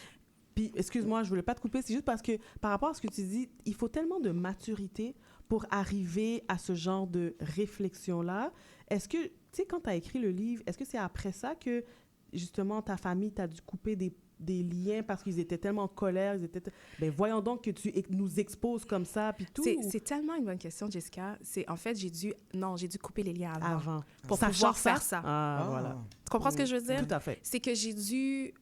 Puis, excuse-moi, je voulais pas te couper, c'est juste parce que par rapport à ce que tu dis, il faut tellement de maturité pour arriver à ce genre de réflexion-là. Est-ce que, tu sais, quand tu as écrit le livre, est-ce que c'est après ça que, justement, ta famille t'a dû couper des liens parce qu'ils étaient tellement en colère, voyons donc que tu nous exposes comme ça, puis tout. C'est tellement une bonne question, Jessica. En fait, j'ai dû couper les liens avant. Pour ça pouvoir faire ça. Voilà. Tu comprends ce que je veux dire? Tout à fait. C'est que j'ai dû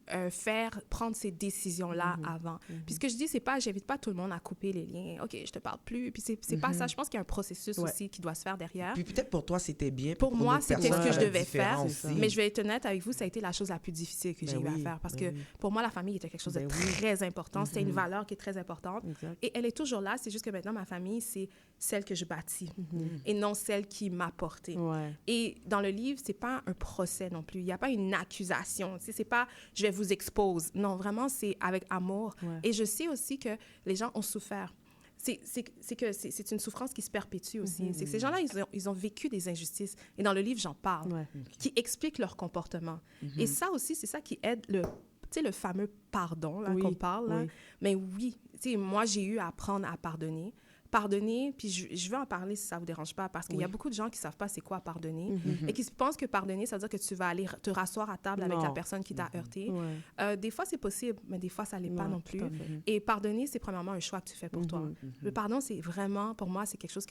prendre ces décisions-là avant. Puis ce que je dis, c'est pas, j'invite pas tout le monde à couper les liens. OK, je te parle plus. Puis c'est pas ça. Je pense qu'il y a un processus aussi qui doit se faire derrière. Puis peut-être pour toi, c'était bien. Pour moi, c'était ce que je devais faire. Aussi. Mais je vais être honnête avec vous, ça a été la chose la plus difficile que j'ai eu à faire. Parce que pour moi, la famille était quelque chose de très important. C'était une valeur qui est très importante. Et elle est toujours là. C'est juste que maintenant, ma famille, c'est celle que je bâtis et non celle qui m'a portée. Et dans le livre, c'est pas un procès non plus. Il n'y a pas une accusation. Tu sais, c'est pas « je vais vous exposer ». Non, vraiment, c'est avec amour. Et je sais aussi que les gens ont souffert. C'est une souffrance qui se perpétue aussi. C'est que ces gens-là, ils ont vécu des injustices. Et dans le livre, j'en parle, qui expliquent leur comportement. Et ça aussi, c'est ça qui aide le fameux pardon là, qu'on parle. Là. Mais oui, moi, j'ai eu à apprendre à pardonner. Pardonner, puis je veux en parler si ça ne vous dérange pas, parce qu'il y a beaucoup de gens qui ne savent pas c'est quoi pardonner et qui pensent que pardonner, ça veut dire que tu vas aller te rasseoir à table avec la personne qui t'a heurté. Des fois, c'est possible, mais des fois, ça ne l'est pas non plus. Et pardonner, c'est premièrement un choix que tu fais pour toi. Le pardon, c'est vraiment, pour moi, c'est quelque chose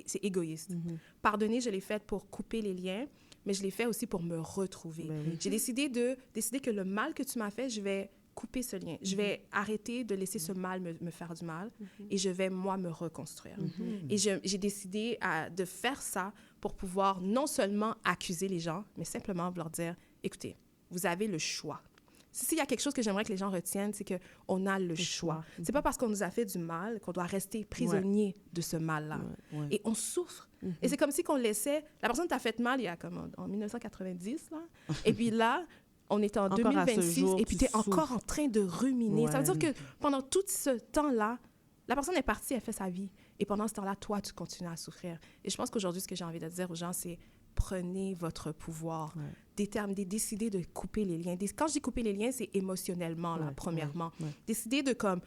c'est égoïste. Pardonner, je l'ai fait pour couper les liens, mais je l'ai fait aussi pour me retrouver. J'ai décidé que le mal que tu m'as fait, je vais couper ce lien. Je vais arrêter de laisser ce mal me faire du mal et je vais, moi, me reconstruire. Et j'ai décidé de faire ça pour pouvoir non seulement accuser les gens, mais simplement leur dire, écoutez, vous avez le choix. S'il y a quelque chose que j'aimerais que les gens retiennent, c'est qu'on a le choix. C'est pas parce qu'on nous a fait du mal qu'on doit rester prisonnier de ce mal-là. Et on souffre. Et c'est comme si qu'on laissait... La personne t'a fait mal il y a comme en 1990, là. Et puis là, On est en Encore à ce 2026 jour, et puis tu es encore en train de ruminer. Ça veut dire Ouais. que pendant tout ce temps-là, la personne est partie, elle fait sa vie. Et pendant ce temps-là, toi, tu continues à souffrir. Et je pense qu'aujourd'hui, ce que j'ai envie de dire aux gens, c'est prenez votre pouvoir. Ouais. Décidez de couper les liens. Quand je dis couper les liens, c'est émotionnellement, là, Ouais, premièrement. ouais. Décider de, comme,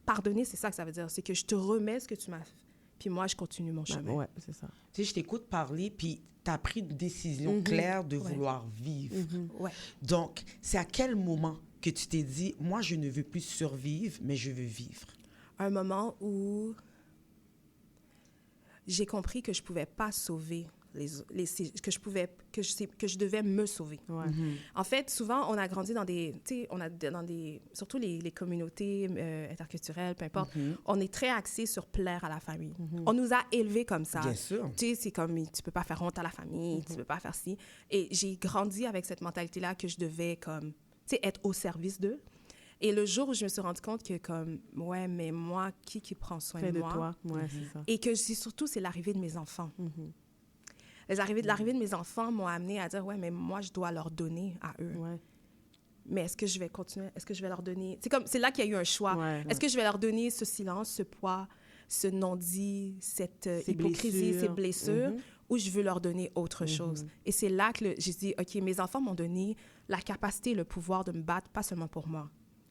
pardonner, c'est ça que ça veut dire. C'est que je te remets ce que tu m'as fait. Puis moi, je continue mon chemin. Ouais, c'est ça. Tu sais, je t'écoute parler, puis tu as pris une décision claire de vouloir vivre. Ouais. Donc, c'est à quel moment que tu t'es dit, moi, je ne veux plus survivre, mais je veux vivre? Un moment où j'ai compris que je pouvais pas sauver que je devais me sauver. Ouais. En fait, souvent, on a grandi dans des, tu sais, surtout les communautés interculturelles, peu importe, on est très axé sur plaire à la famille. On nous a élevés comme ça. Bien sûr. Tu sais, c'est comme, tu peux pas faire honte à la famille, tu peux pas faire ci. Et j'ai grandi avec cette mentalité-là que je devais, comme, tu sais, être au service d'eux. Et le jour où je me suis rendu compte que, comme, ouais, mais moi, qui prend soin Fais de de moi? toi. Ouais, c'est ça. Et que surtout, c'est l'arrivée de mes enfants. L'arrivée de mes enfants m'ont amené à dire, ouais, mais moi, je dois leur donner à eux. Ouais. Mais est-ce que je vais continuer? Est-ce que je vais leur donner... C'est là qu'il y a eu un choix. Ouais, Est-ce que je vais leur donner ce silence, ce poids, ce non-dit, cette hypocrisie, ces blessures, ou je veux leur donner autre chose? Et c'est là que j'ai dit, OK, mes enfants m'ont donné la capacité, le pouvoir de me battre, pas seulement pour moi,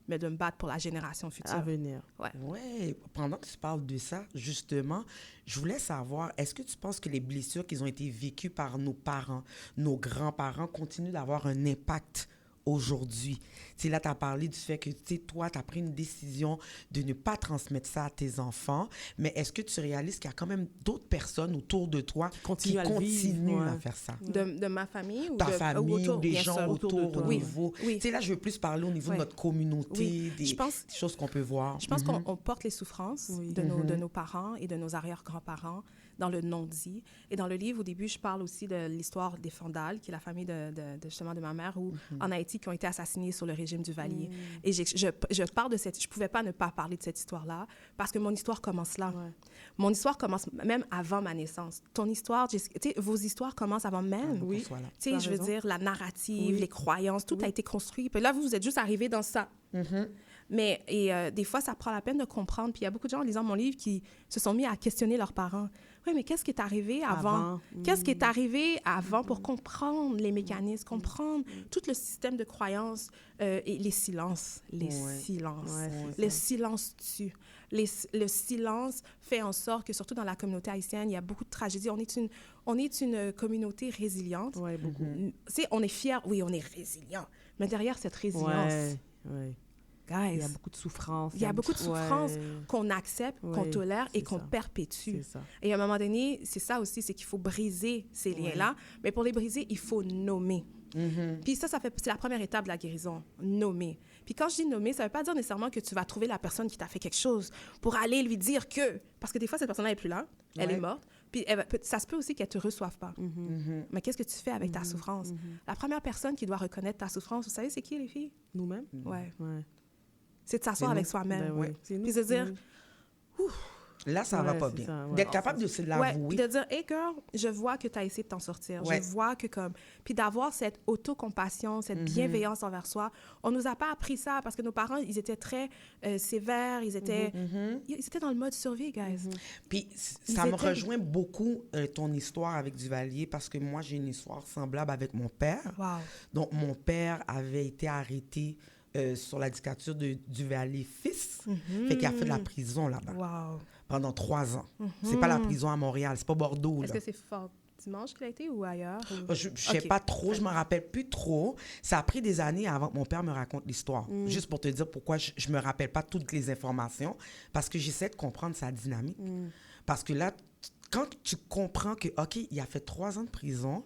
mais de me battre pour la génération future. À venir. Ouais. Ouais, pendant que tu parles de ça, justement, je voulais savoir, est-ce que tu penses que les blessures qui ont été vécues par nos parents, nos grands-parents, continuent d'avoir un impact aujourd'hui? Tu sais, là, tu as parlé du fait que, tu sais, toi, tu as pris une décision de ne pas transmettre ça à tes enfants, mais est-ce que tu réalises qu'il y a quand même d'autres personnes autour de toi qui continuent à le vivre, continuent ouais. à faire ça? De ma famille ou Ta famille ou des bien gens sûr. autour de toi. au Oui, niveau... oui. Tu sais, là, je veux plus parler au niveau Ouais. de notre communauté, des Je pense- choses qu'on peut voir. Je pense qu'on porte les souffrances Oui. de nos parents et de nos arrière-grands-parents dans le non-dit. Et dans le livre, au début, je parle aussi de l'histoire des Fandal, qui est la famille justement de ma mère, en Haïti, qui ont été assassinés sur le régime Duvalier. Et je parle de cette... Je pouvais pas ne pas parler de cette histoire-là, parce que mon histoire commence là. Ouais. Mon histoire commence même avant ma naissance. Ton histoire, tu sais, vos histoires commencent avant même. Qu'on soit là. Tu sais, T'as je veux raison. dire, la narrative, Oui. les croyances, tout a été construit. Puis là, vous êtes juste arrivés dans ça. Mais des fois, ça prend la peine de comprendre. Puis il y a beaucoup de gens en lisant mon livre qui se sont mis à questionner leurs parents. Oui, mais qu'est-ce qui est arrivé avant? Qu'est-ce qui est arrivé avant pour comprendre les mécanismes, comprendre tout le système de croyances et les silences. Les silences. Ouais, c'est Le silence tue. Le silence fait en sorte que, surtout dans la communauté haïtienne, il y a beaucoup de tragédies. On est une communauté résiliente. Ouais, beaucoup. Tu sais, on est fiers, oui, on est résilient. Mais derrière cette résilience, Ouais. guys, Il y a beaucoup de souffrance. il y a beaucoup de souffrance Ouais. qu'on accepte, qu'on Ouais, tolère et c'est qu'on ça. perpétue. C'est ça. Et à un moment donné, c'est ça aussi, c'est qu'il faut briser ces liens-là. Mais pour les briser, il faut nommer. Puis c'est la première étape de la guérison, nommer. Puis quand je dis nommer, ça ne veut pas dire nécessairement que tu vas trouver la personne qui t'a fait quelque chose pour aller lui dire que... Parce que des fois, cette personne-là n'est plus là, elle est morte. Puis ça se peut aussi qu'elle ne te reçoive pas. Mais qu'est-ce que tu fais avec ta souffrance? La première personne qui doit reconnaître ta souffrance, vous savez, c'est qui, les filles? Nous-mêmes? Ouais. Ouais. C'est de s'asseoir C'est avec nous. soi-même. Ben oui. C'est nous. Puis de dire... Là, ça va Ouais, pas c'est bien. ça, ouais. D'être capable de se Ouais, l'avouer. puis de dire, hey girl, je vois que tu as essayé de t'en sortir. Ouais. Je vois que comme... Puis d'avoir cette autocompassion, cette bienveillance envers soi. On nous a pas appris ça parce que nos parents, ils étaient très sévères, ils étaient dans le mode survie, guys. Puis Ils ça me étaient- rejoint beaucoup ton histoire avec Duvalier parce que moi, j'ai une histoire semblable avec mon père. Wow. Donc, mon père avait été arrêté sur la dictature de Duvalier fils. Fait qu'il a fait de la prison là-bas Wow. pendant 3 ans. C'est pas la prison à Montréal, c'est pas Bordeaux. Est-ce Là. que c'est Fort Dimanche qu'il a été ou ailleurs? Ou... Je sais Ok. pas trop, je m'en rappelle plus trop. Ça a pris des années avant que mon père me raconte l'histoire. Juste pour te dire pourquoi je me rappelle pas toutes les informations. Parce que j'essaie de comprendre sa dynamique. Parce que là, quand tu comprends que, OK, il a fait 3 ans de prison,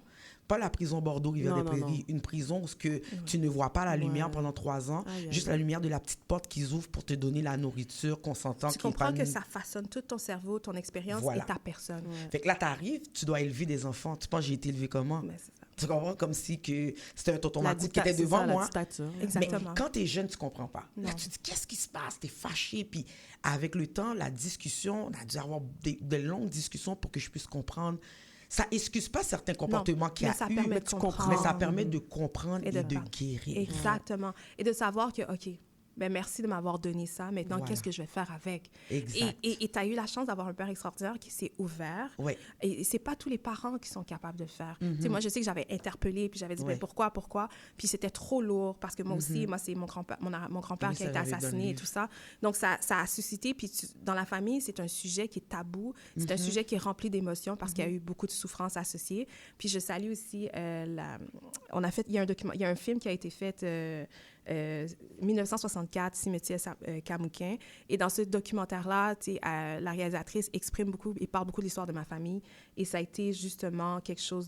pas la prison Bordeaux, Rivière-des-Prairies, une prison où ce que tu ne vois pas la lumière pendant 3 ans, Aïe, aïe, juste la lumière de la petite porte qu'ils ouvrent pour te donner la nourriture consentante. Tu comprends que ça façonne tout ton cerveau, ton expérience Voilà. et ta personne. Fait que là, tu arrives, tu dois élever des enfants. Tu penses, j'ai été élevé comment? Mais c'est ça. Tu comprends? Comme si que c'était un tonton La Macoute qui était c'est devant ça, moi. La dictature. Exactement. Mais quand tu es jeune, tu comprends pas. Là, Non. tu te dis, qu'est-ce qui se passe? Tu es fâché. Puis avec le temps, la discussion, on a dû avoir de longues discussions pour que je puisse comprendre Ça excuse pas certains comportements qu'il y mais a ça eu, permet mais de comprendre. mais ça permet de comprendre et de parler. guérir. Exactement. Et de savoir que, OK, ben merci de m'avoir donné ça. Maintenant, Voilà. qu'est-ce que je vais faire avec? Exact. Et tu as eu la chance d'avoir un père extraordinaire qui s'est ouvert. Ouais. Et c'est pas tous les parents qui sont capables de le faire. Tu sais, moi, je sais que j'avais interpellé, puis j'avais dit, Ouais. ben pourquoi? Puis c'était trop lourd, parce que moi aussi, moi, c'est mon grand-père, mon grand-père Oui, qui a ça, été j'avais dans le assassiné et livre. tout ça. Donc, ça a suscité, puis dans la famille, c'est un sujet qui est tabou. C'est un sujet qui est rempli d'émotions parce qu'il y a eu beaucoup de souffrances associées. Puis je salue aussi, il y a un film qui a été fait... 1964, Cimetière Camouquin. Et dans ce documentaire-là, la réalisatrice exprime beaucoup et parle beaucoup de l'histoire de ma famille. Et ça a été justement quelque chose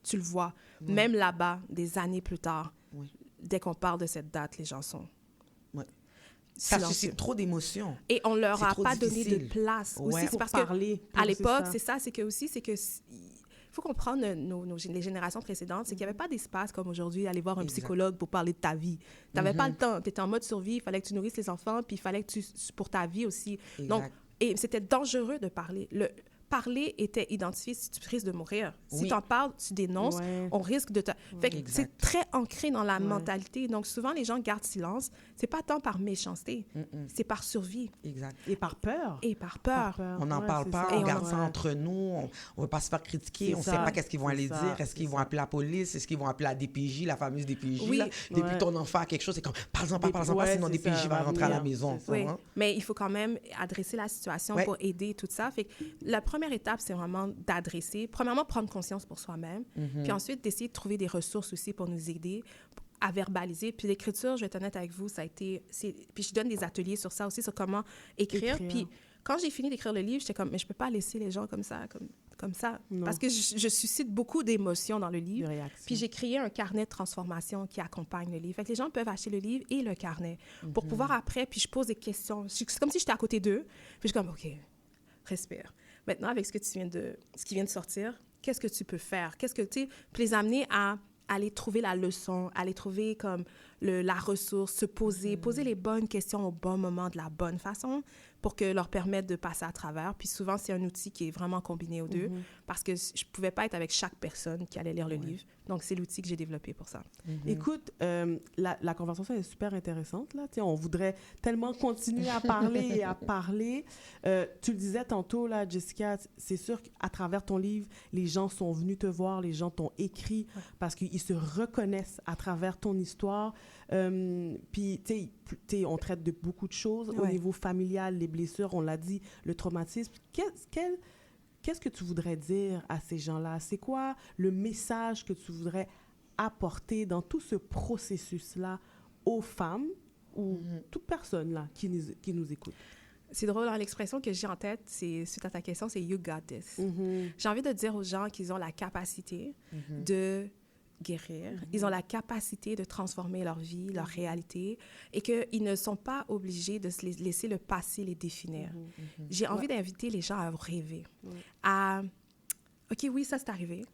tu le vois, même là-bas, des années plus tard, dès qu'on parle de cette date, les gens sont Ça silencieux. suscite trop d'émotions. Et on leur C'est a trop pas donné de difficile. place. Ouais. Aussi, c'est Pour parce parler, que à c'est l'époque, ça. c'est que il faut comprendre les générations précédentes, c'est qu'il n'y avait pas d'espace comme aujourd'hui, aller voir un Exact. psychologue pour parler de ta vie. Tu n'avais pas le temps. Tu étais en mode survie, il fallait que tu nourrisses les enfants, puis il fallait que pour ta vie aussi. Exact. Donc, et c'était dangereux de parler. Parler était identifié si tu risques de mourir. Si Oui. tu en parles, tu dénonces, Ouais. on risque de te... Fait que Exact. c'est très ancré dans la Ouais. mentalité. Donc, souvent, les gens gardent silence. C'est pas tant par méchanceté, c'est par survie Exact. Et par peur. et par peur. On n'en Ouais, parle c'est pas, ça. on garde Ouais. ça entre nous, on ne veut pas se faire critiquer, C'est on ne ça, sait pas qu'est-ce qu'ils vont c'est aller ça, dire, est-ce qu'ils c'est vont ça. appeler la police, est-ce qu'ils vont appeler la DPJ, la fameuse DPJ, Oui. là. Depuis Ouais. ton enfant a quelque chose, c'est comme, parle-en pas, Ouais, sinon c'est DPJ ça, va va rentrer à la venir, maison. c'est ça. Oui, tu vois? mais il faut quand même adresser la situation Ouais. pour aider tout ça. Fait que la première étape, c'est vraiment d'adresser, premièrement, prendre conscience pour soi-même, puis ensuite d'essayer de trouver des ressources aussi pour nous aider à verbaliser. Puis l'écriture, je vais être honnête avec vous, ça a été... Puis je donne des ateliers sur ça aussi, sur comment écrire. Puis quand j'ai fini d'écrire le livre, j'étais comme, mais je peux pas laisser les gens comme ça. Non. Parce que je suscite beaucoup d'émotions dans le livre. De réaction. Puis j'ai créé un carnet de transformation qui accompagne le livre. Fait que les gens peuvent acheter le livre et le carnet pour pouvoir après, puis je pose des questions. C'est comme si j'étais à côté d'eux. Puis je suis comme, OK, respire. Maintenant, avec ce qui vient de sortir, qu'est-ce que tu peux faire? Qu'est-ce que, tu sais, puis les amener à aller trouver la leçon, aller trouver comme la ressource, se poser les bonnes questions au bon moment, de la bonne façon, pour que leur permettre de passer à travers. Puis souvent, c'est un outil qui est vraiment combiné aux deux, parce que je ne pouvais pas être avec chaque personne qui allait lire le livre. Donc, c'est l'outil que j'ai développé pour ça. Écoute, la conversation est super intéressante, là. Tu sais, on voudrait tellement continuer à parler et à parler. Tu le disais tantôt, là, Jessica, c'est sûr qu'à travers ton livre, les gens sont venus te voir, les gens t'ont écrit parce qu'ils se reconnaissent à travers ton histoire. Puis, tu sais, on traite de beaucoup de choses au niveau familial, les blessures, on l'a dit, le traumatisme. Qu'est-ce que tu voudrais dire à ces gens-là? C'est quoi le message que tu voudrais apporter dans tout ce processus-là aux femmes ou toute personne là qui nous écoute? C'est drôle, hein, l'expression que j'ai en tête, c'est, suite à ta question, c'est « you got this ». J'ai envie de dire aux gens qu'ils ont la capacité de guérir. Ils ont la capacité de transformer leur vie, leur réalité, et qu'ils ne sont pas obligés de se laisser le passé les définir. J'ai envie d'inviter les gens à rêver, à « OK, oui, ça c'est arrivé.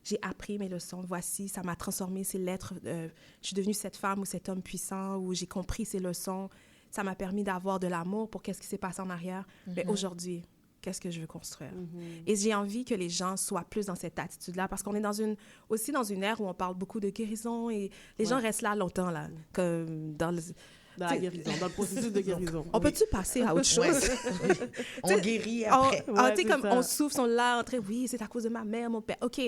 J'ai appris mes leçons. Voici, ça m'a transformé. C'est l'être. Je suis devenue cette femme ou cet homme puissant, où j'ai compris ces leçons. Ça m'a permis d'avoir de l'amour pour qu'est-ce qui s'est passé en arrière. Mais aujourd'hui, qu'est-ce que je veux construire? Et j'ai envie que les gens soient plus dans cette attitude-là, parce qu'on est aussi dans une ère où on parle beaucoup de guérison, et les gens restent là longtemps, là, comme dans le... Dans la guérison, dans le processus de guérison. On peut-tu passer à autre chose? On guérit après. Tu sais, c'est comme ça. on souffre, on l'a entré, oui, c'est à cause de ma mère, mon père. OK.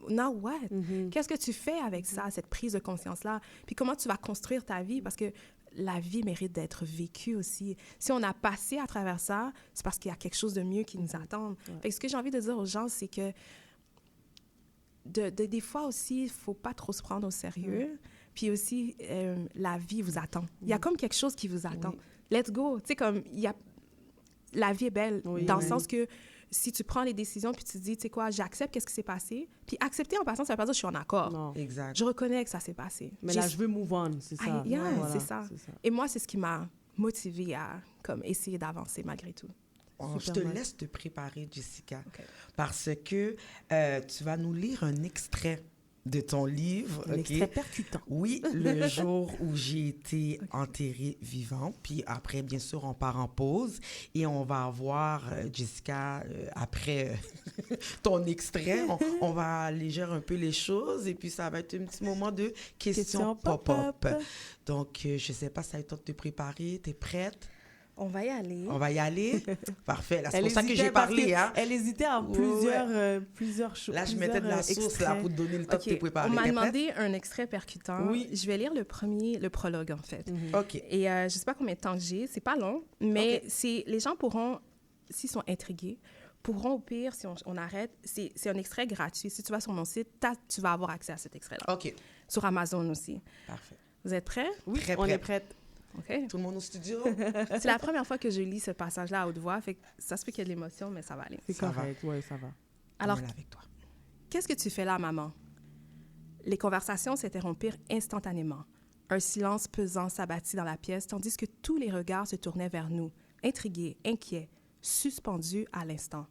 Now what? Qu'est-ce que tu fais avec ça, cette prise de conscience-là? Puis comment tu vas construire ta vie? Parce que la vie mérite d'être vécue aussi. Si on a passé à travers ça, c'est parce qu'il y a quelque chose de mieux qui nous attend. Fait que ce que j'ai envie de dire aux gens, c'est que des fois aussi, il ne faut pas trop se prendre au sérieux. Puis aussi, la vie vous attend. Il y a comme quelque chose qui vous attend. Let's go. Tu sais, comme, la vie est belle, dans le sens que si tu prends les décisions puis tu te dis, tu sais quoi, j'accepte qu'est-ce qui s'est passé. Puis accepter en passant, ça veut pas dire que je suis en accord. Non. Exact. Je reconnais que ça s'est passé. Mais là, je veux move on, c'est ça. Yeah, Voilà, c'est ça. Et moi, c'est ce qui m'a motivée à comme, essayer d'avancer malgré tout. Je te laisse te préparer, Jessica, OK. parce que tu vas nous lire un extrait de ton livre. Un extrait percutant. Oui, le jour où j'ai été enterrée vivante. Puis après, bien sûr, on part en pause et on va avoir, Jessica, après ton extrait, on va alléger un peu les choses et puis ça va être un petit moment de questions pop-up. Donc, je ne sais pas si ça a été de te préparer. Tu es prête? On va y aller. On va y aller? Parfait. Là, c'est pour ça que j'ai parlé. Hein? Elle hésitait en plusieurs choses. Là, je mettais de la sauce là, pour te donner le temps de te préparer. On m'a demandé un extrait percutant. Oui. Je vais lire le prologue, en fait. OK. Et je ne sais pas combien de temps j'ai. C'est pas long, mais les gens pourront, s'ils sont intrigués, pourront au pire, si on arrête, c'est un extrait gratuit. Si tu vas sur mon site, tu vas avoir accès à cet extrait-là. OK. Sur Amazon aussi. Parfait. Vous êtes prêts? Oui, Très on prête. est prête. OK. Tout le monde au studio? C'est la première fois que je lis ce passage-là à haute voix. Fait que ça se peut qu'il y ait de l'émotion, mais ça va aller. C'est Ça correct, oui, ça va. Alors, On est là avec toi. qu'est-ce que tu fais là, maman? Les conversations s'interrompirent instantanément. Un silence pesant s'abattit dans la pièce, tandis que tous les regards se tournaient vers nous, intrigués, inquiets, suspendus à l'instant.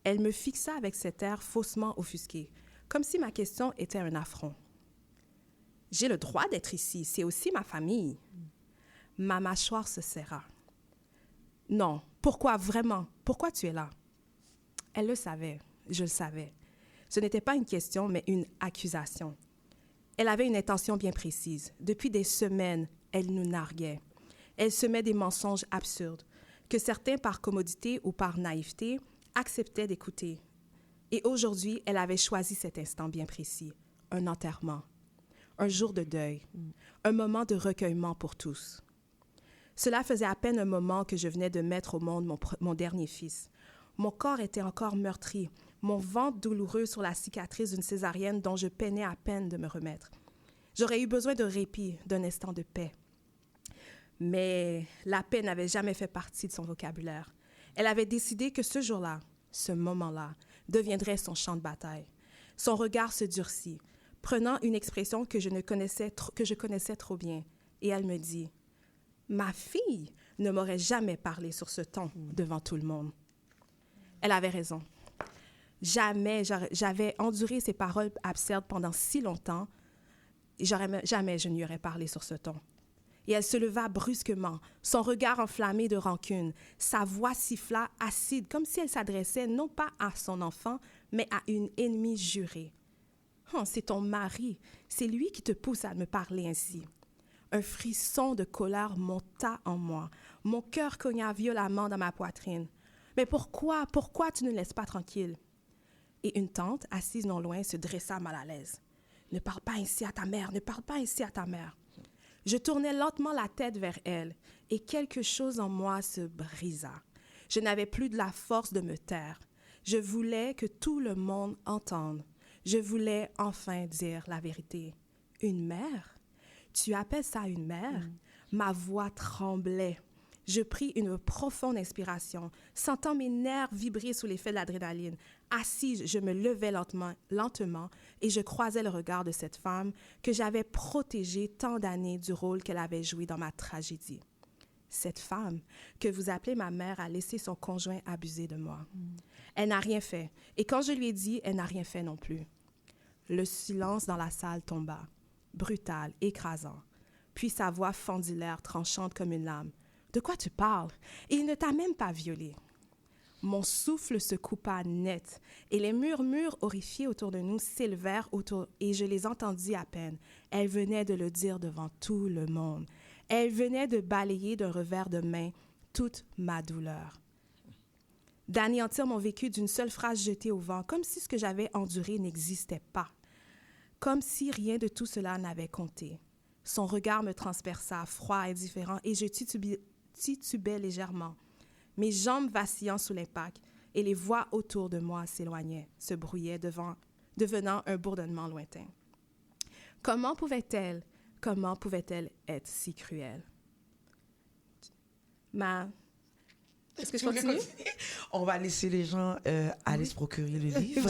Elle me fixa avec cet air faussement offusqué, comme si ma question était un affront. « J'ai le droit d'être ici, c'est aussi ma famille. » Ma mâchoire se serra. « Non, pourquoi vraiment? Pourquoi tu es là? » Elle le savait, je le savais. Ce n'était pas une question, mais une accusation. Elle avait une intention bien précise. Depuis des semaines, elle nous narguait. Elle semait des mensonges absurdes, que certains, par commodité ou par naïveté, acceptaient d'écouter. Et aujourd'hui, elle avait choisi cet instant bien précis, un enterrement, un jour de deuil, un moment de recueillement pour tous. Cela faisait à peine un moment que je venais de mettre au monde mon dernier fils. Mon corps était encore meurtri, mon ventre douloureux sur la cicatrice d'une césarienne dont je peinais à peine de me remettre. J'aurais eu besoin de répit, d'un instant de paix. Mais la paix n'avait jamais fait partie de son vocabulaire. Elle avait décidé que ce jour-là, ce moment-là, deviendrait son champ de bataille. Son regard se durcit, prenant une expression que je connaissais trop bien. Et elle me dit, « Ma fille ne m'aurait jamais parlé sur ce ton devant tout le monde. » Elle avait raison. Jamais j'avais enduré ces paroles absurdes pendant si longtemps. Et jamais je n'y aurais parlé sur ce ton. Et elle se leva brusquement, son regard enflammé de rancune. Sa voix siffla acide, comme si elle s'adressait non pas à son enfant, mais à une ennemie jurée. « Oh, c'est ton mari, c'est lui qui te pousse à me parler ainsi. » Un frisson de colère monta en moi. Mon cœur cogna violemment dans ma poitrine. « Mais pourquoi tu ne laisses pas tranquille? » Et une tante, assise non loin, se dressa mal à l'aise. « Ne parle pas ainsi à ta mère, ne parle pas ainsi à ta mère. » Je tournai lentement la tête vers elle et quelque chose en moi se brisa. Je n'avais plus de la force de me taire. Je voulais que tout le monde entende. Je voulais enfin dire la vérité. « Une mère? Tu appelles ça une mère? » Ma voix tremblait. Je pris une profonde inspiration, sentant mes nerfs vibrer sous l'effet de l'adrénaline. Assise, je me levais lentement et je croisais le regard de cette femme que j'avais protégée tant d'années du rôle qu'elle avait joué dans ma tragédie. Cette femme que vous appelez ma mère a laissé son conjoint abuser de moi. Elle n'a rien fait. Et quand je lui ai dit, elle n'a rien fait non plus. Le silence dans la salle tomba, brutal, écrasant. Puis sa voix fendit l'air, tranchante comme une lame. « De quoi tu parles? Et il ne t'a même pas violée. » Mon souffle se coupa net et les murmures horrifiés autour de nous s'élevèrent et je les entendis à peine. Elle venait de le dire devant tout le monde. Elle venait de balayer d'un revers de main toute ma douleur. D'anéantir mon vécu d'une seule phrase jetée au vent, comme si ce que j'avais enduré n'existait pas. Comme si rien de tout cela n'avait compté. Son regard me transperça, froid, indifférent, et je titubais légèrement. Mes jambes vacillant sous l'impact, et les voix autour de moi s'éloignaient, se brouillaient, devenant un bourdonnement lointain. Comment pouvait-elle être si cruelle? Est-ce que je continue? On va laisser les gens aller se procurer le livre.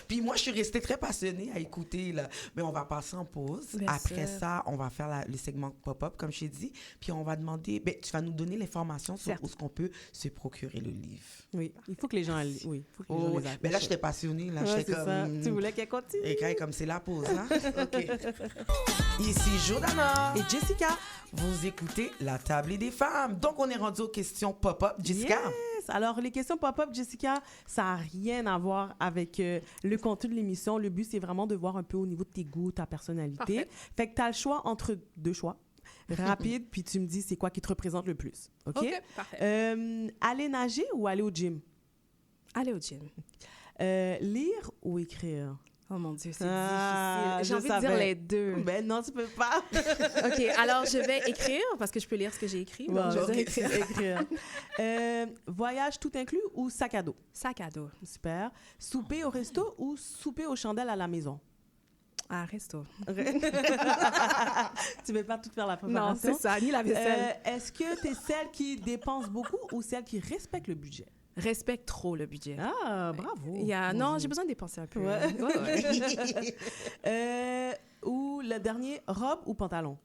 Puis moi, je suis restée très passionnée à écouter, là. Mais on va passer en pause. Bien Après sûr. ça, on va faire le segment pop-up, comme je t'ai dit. Puis on va demander, tu vas nous donner l'information sur Certes. où est-ce qu'on peut se procurer le livre. Oui, il faut que les gens, oui, il faut que les gens les achètent. Mais là, j'étais passionnée. Là, Ouais, j'étais c'est ça. comme... Tu voulais qu'elle continue? Et comme c'est la pause, hein? OK. Ici Jordana. Et Jessica. Vous écoutez La Table des femmes. Donc, on est rendu aux questions pop-up. Jessica? Yes! Alors, les questions pop-up, Jessica, ça n'a rien à voir avec le contenu de l'émission. Le but, c'est vraiment de voir un peu au niveau de tes goûts, ta personnalité. Parfait. Fait que tu as le choix entre deux choix rapides, puis tu me dis c'est quoi qui te représente le plus. OK? OK, parfait. Aller nager ou aller au gym? Allez au gym. Lire ou écrire? Oh mon Dieu, c'est Ah, difficile. J'ai je envie de dire savais. les deux. Ben non, tu peux pas. OK, alors je vais écrire parce que je peux lire ce que j'ai écrit. Donc, je vais dire écrire. Voyage tout inclus ou sac à dos? Sac à dos. Super. Souper au resto ou souper aux chandelles à la maison? Ah, resto. Tu veux pas tout faire la Non, préparation? c'est ça, ni la vaisselle. Est-ce que tu es celle qui dépense beaucoup ou celle qui respecte le budget? Respecte trop le budget. Ah, bravo. Non, j'ai besoin de dépenser un peu. Ouais. Ouais. Ou le dernier, robe ou pantalon?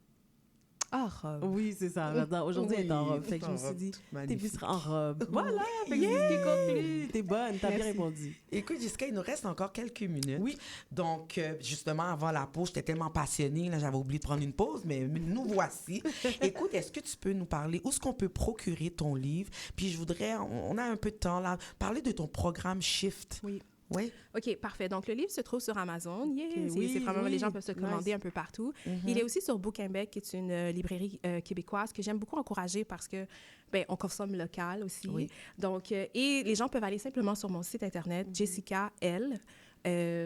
Ah, robe. Oui, c'est ça. J'adore. Aujourd'hui, elle est en robe. Fait que je me suis dit, t'es plus en robe. Voilà. Fait que c'est ce qui conclut. T'es bonne. T'as bien Merci. répondu. Écoute, Jessica, il nous reste encore quelques minutes. Oui. Donc, justement, avant la pause, j'étais tellement passionnée, là, j'avais oublié de prendre une pause, mais nous voici. Écoute, est-ce que tu peux nous parler, où est-ce qu'on peut procurer ton livre? Puis je voudrais, on a un peu de temps là, parler de ton programme Shift. Oui. Oui. OK, parfait. Donc, le livre se trouve sur Amazon. Yeah, OK, c'est oui, vraiment, oui. les gens peuvent se commander Nice. un peu partout. Il est aussi sur Bouquinbec, qui est une librairie québécoise que j'aime beaucoup encourager parce que, ben, on consomme local aussi. Oui. Donc, et les gens peuvent aller simplement sur mon site Internet, Jessica L.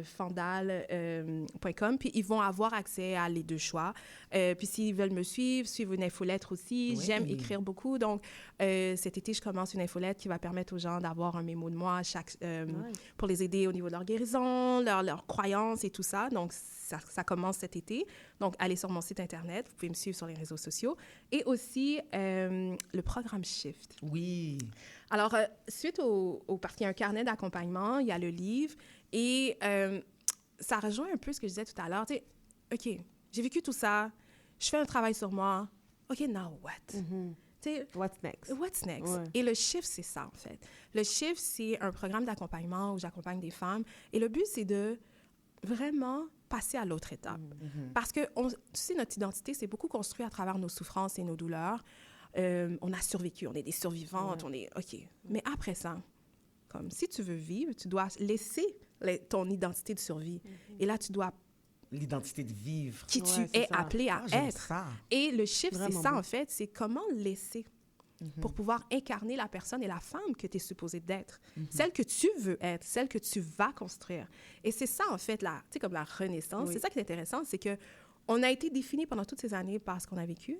Fandal.com, puis ils vont avoir accès à les deux choix. Puis s'ils veulent me suivre une infolettre aussi. Oui. J'aime écrire beaucoup. Donc, cet été, je commence une infolettre qui va permettre aux gens d'avoir un mémo de moi pour les aider au niveau de leur guérison, leur croyances et tout ça. Donc, ça commence cet été. Donc, allez sur mon site Internet. Vous pouvez me suivre sur les réseaux sociaux. Et aussi, le programme Shift. Oui. Alors, suite au parce qu'il y a un carnet d'accompagnement, il y a le livre et ça rejoint un peu ce que je disais tout à l'heure. Tu sais, OK, j'ai vécu tout ça, je fais un travail sur moi. OK, now what? Tu sais, What's next? what's next? Ouais. Et le Shift, c'est ça, en fait. Le Shift, c'est un programme d'accompagnement où j'accompagne des femmes. Et le but, c'est de vraiment passer à l'autre étape. Parce que, tu sais, notre identité, c'est beaucoup construit à travers nos souffrances et nos douleurs. On a survécu, on est des survivantes, on est... OK. Mais après ça, comme si tu veux vivre, tu dois laisser ton identité de survie. Et là, tu dois... L'identité de vivre. Qui Ouais, tu c'est es ça. appelé à J'aime être. ça. Et le chiffre, c'est Vraiment ça, beau. en fait. C'est comment laisser pour pouvoir incarner la personne et la femme que tu es supposée d'être. Celle que tu veux être, celle que tu vas construire. Et c'est ça, en fait, tu sais, comme la renaissance. Oui. C'est ça qui est intéressant, c'est que on a été défini pendant toutes ces années par ce qu'on a vécu,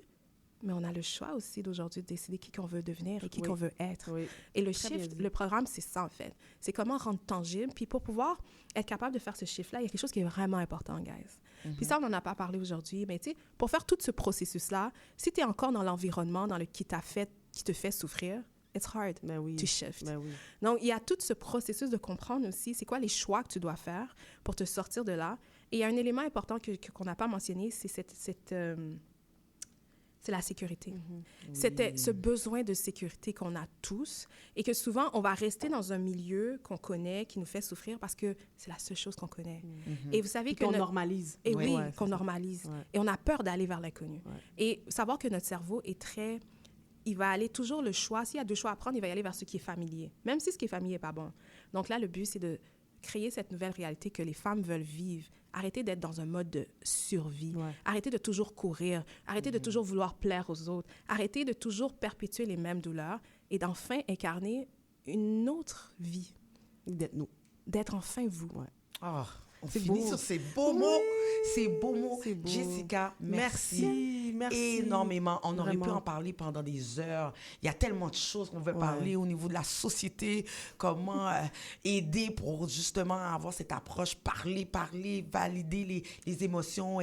mais on a le choix aussi d'aujourd'hui de décider qui qu'on veut devenir et qui Oui. qu'on veut être. Oui. Et le Très bien shift, dit. le programme, c'est ça, en fait. C'est comment rendre tangible. Puis pour pouvoir être capable de faire ce shift-là, il y a quelque chose qui est vraiment important, guys. Puis ça, on n'en a pas parlé aujourd'hui. Mais tu sais, pour faire tout ce processus-là, si tu es encore dans l'environnement qui te fait souffrir, it's hard Ben oui. to shift. Ben oui. Donc, il y a tout ce processus de comprendre aussi c'est quoi les choix que tu dois faire pour te sortir de là. Et il y a un élément important qu'on n'a pas mentionné, c'est c'est la sécurité. C'était ce besoin de sécurité qu'on a tous et que souvent, on va rester dans un milieu qu'on connaît, qui nous fait souffrir parce que c'est la seule chose qu'on connaît. Et vous savez Puis que... qu'on normalise. Et oui, Ouais, qu'on c'est ça. normalise. Ouais. Et on a peur d'aller vers l'inconnu. Ouais. Et savoir que notre cerveau est très... Il va aller toujours le choix. S'il y a deux choix à prendre, il va y aller vers ce qui est familier, même si ce qui est familier n'est pas bon. Donc là, le but, c'est de créer cette nouvelle réalité que les femmes veulent vivre. Arrêter d'être dans un mode de survie. Ouais. Arrêter de toujours courir. Arrêter de toujours vouloir plaire aux autres. Arrêter de toujours perpétuer les mêmes douleurs et d'enfin incarner une autre vie. D'être nous. D'être enfin vous. Ouais. Oh, On C'est finit beau. sur ces beaux mots. Ces beaux mots. C'est beau. Jessica, merci. Merci. Énormément. On aurait pu Vraiment. en parler pendant des heures. Il y a tellement de choses qu'on veut parler au niveau de la société, comment aider pour justement avoir cette approche, parler, valider les émotions.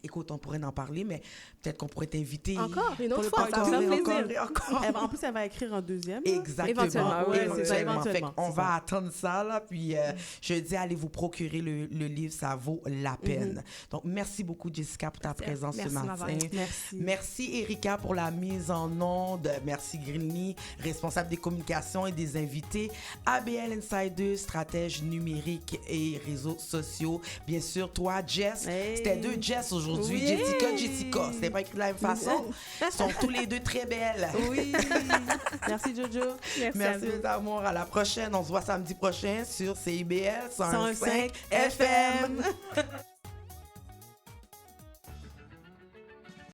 Écoute, on pourrait en parler, mais peut-être qu'on pourrait t'inviter. Encore, une autre Pour fois, le ça me fait Encore. plaisir. En plus, elle va écrire un deuxième. là. Exactement. Éventuellement, oui, c'est ça, Éventuellement. Fait éventuellement, qu'on c'est va ça. attendre ça, là. Puis, je dis, allez vous procurer le livre, ça vaut la peine. Donc, merci beaucoup, Jessica, pour ta présence Merci ce de m'avoir matin. invitée. Merci. Merci, Erika, pour la mise en onde. Merci, Grilny, responsable des communications et des invités. ABL Insider, stratège numérique et réseaux sociaux. Bien sûr, toi, Jess. Hey. C'était 2 Jess aujourd'hui. Oui. Jessica. C'était pas écrit de la même façon. Ils sont tous les 2 très belles. Oui. Merci, Jojo. Merci, mes amours. À la prochaine. On se voit samedi prochain sur CIBL 101.5 101.5 FM.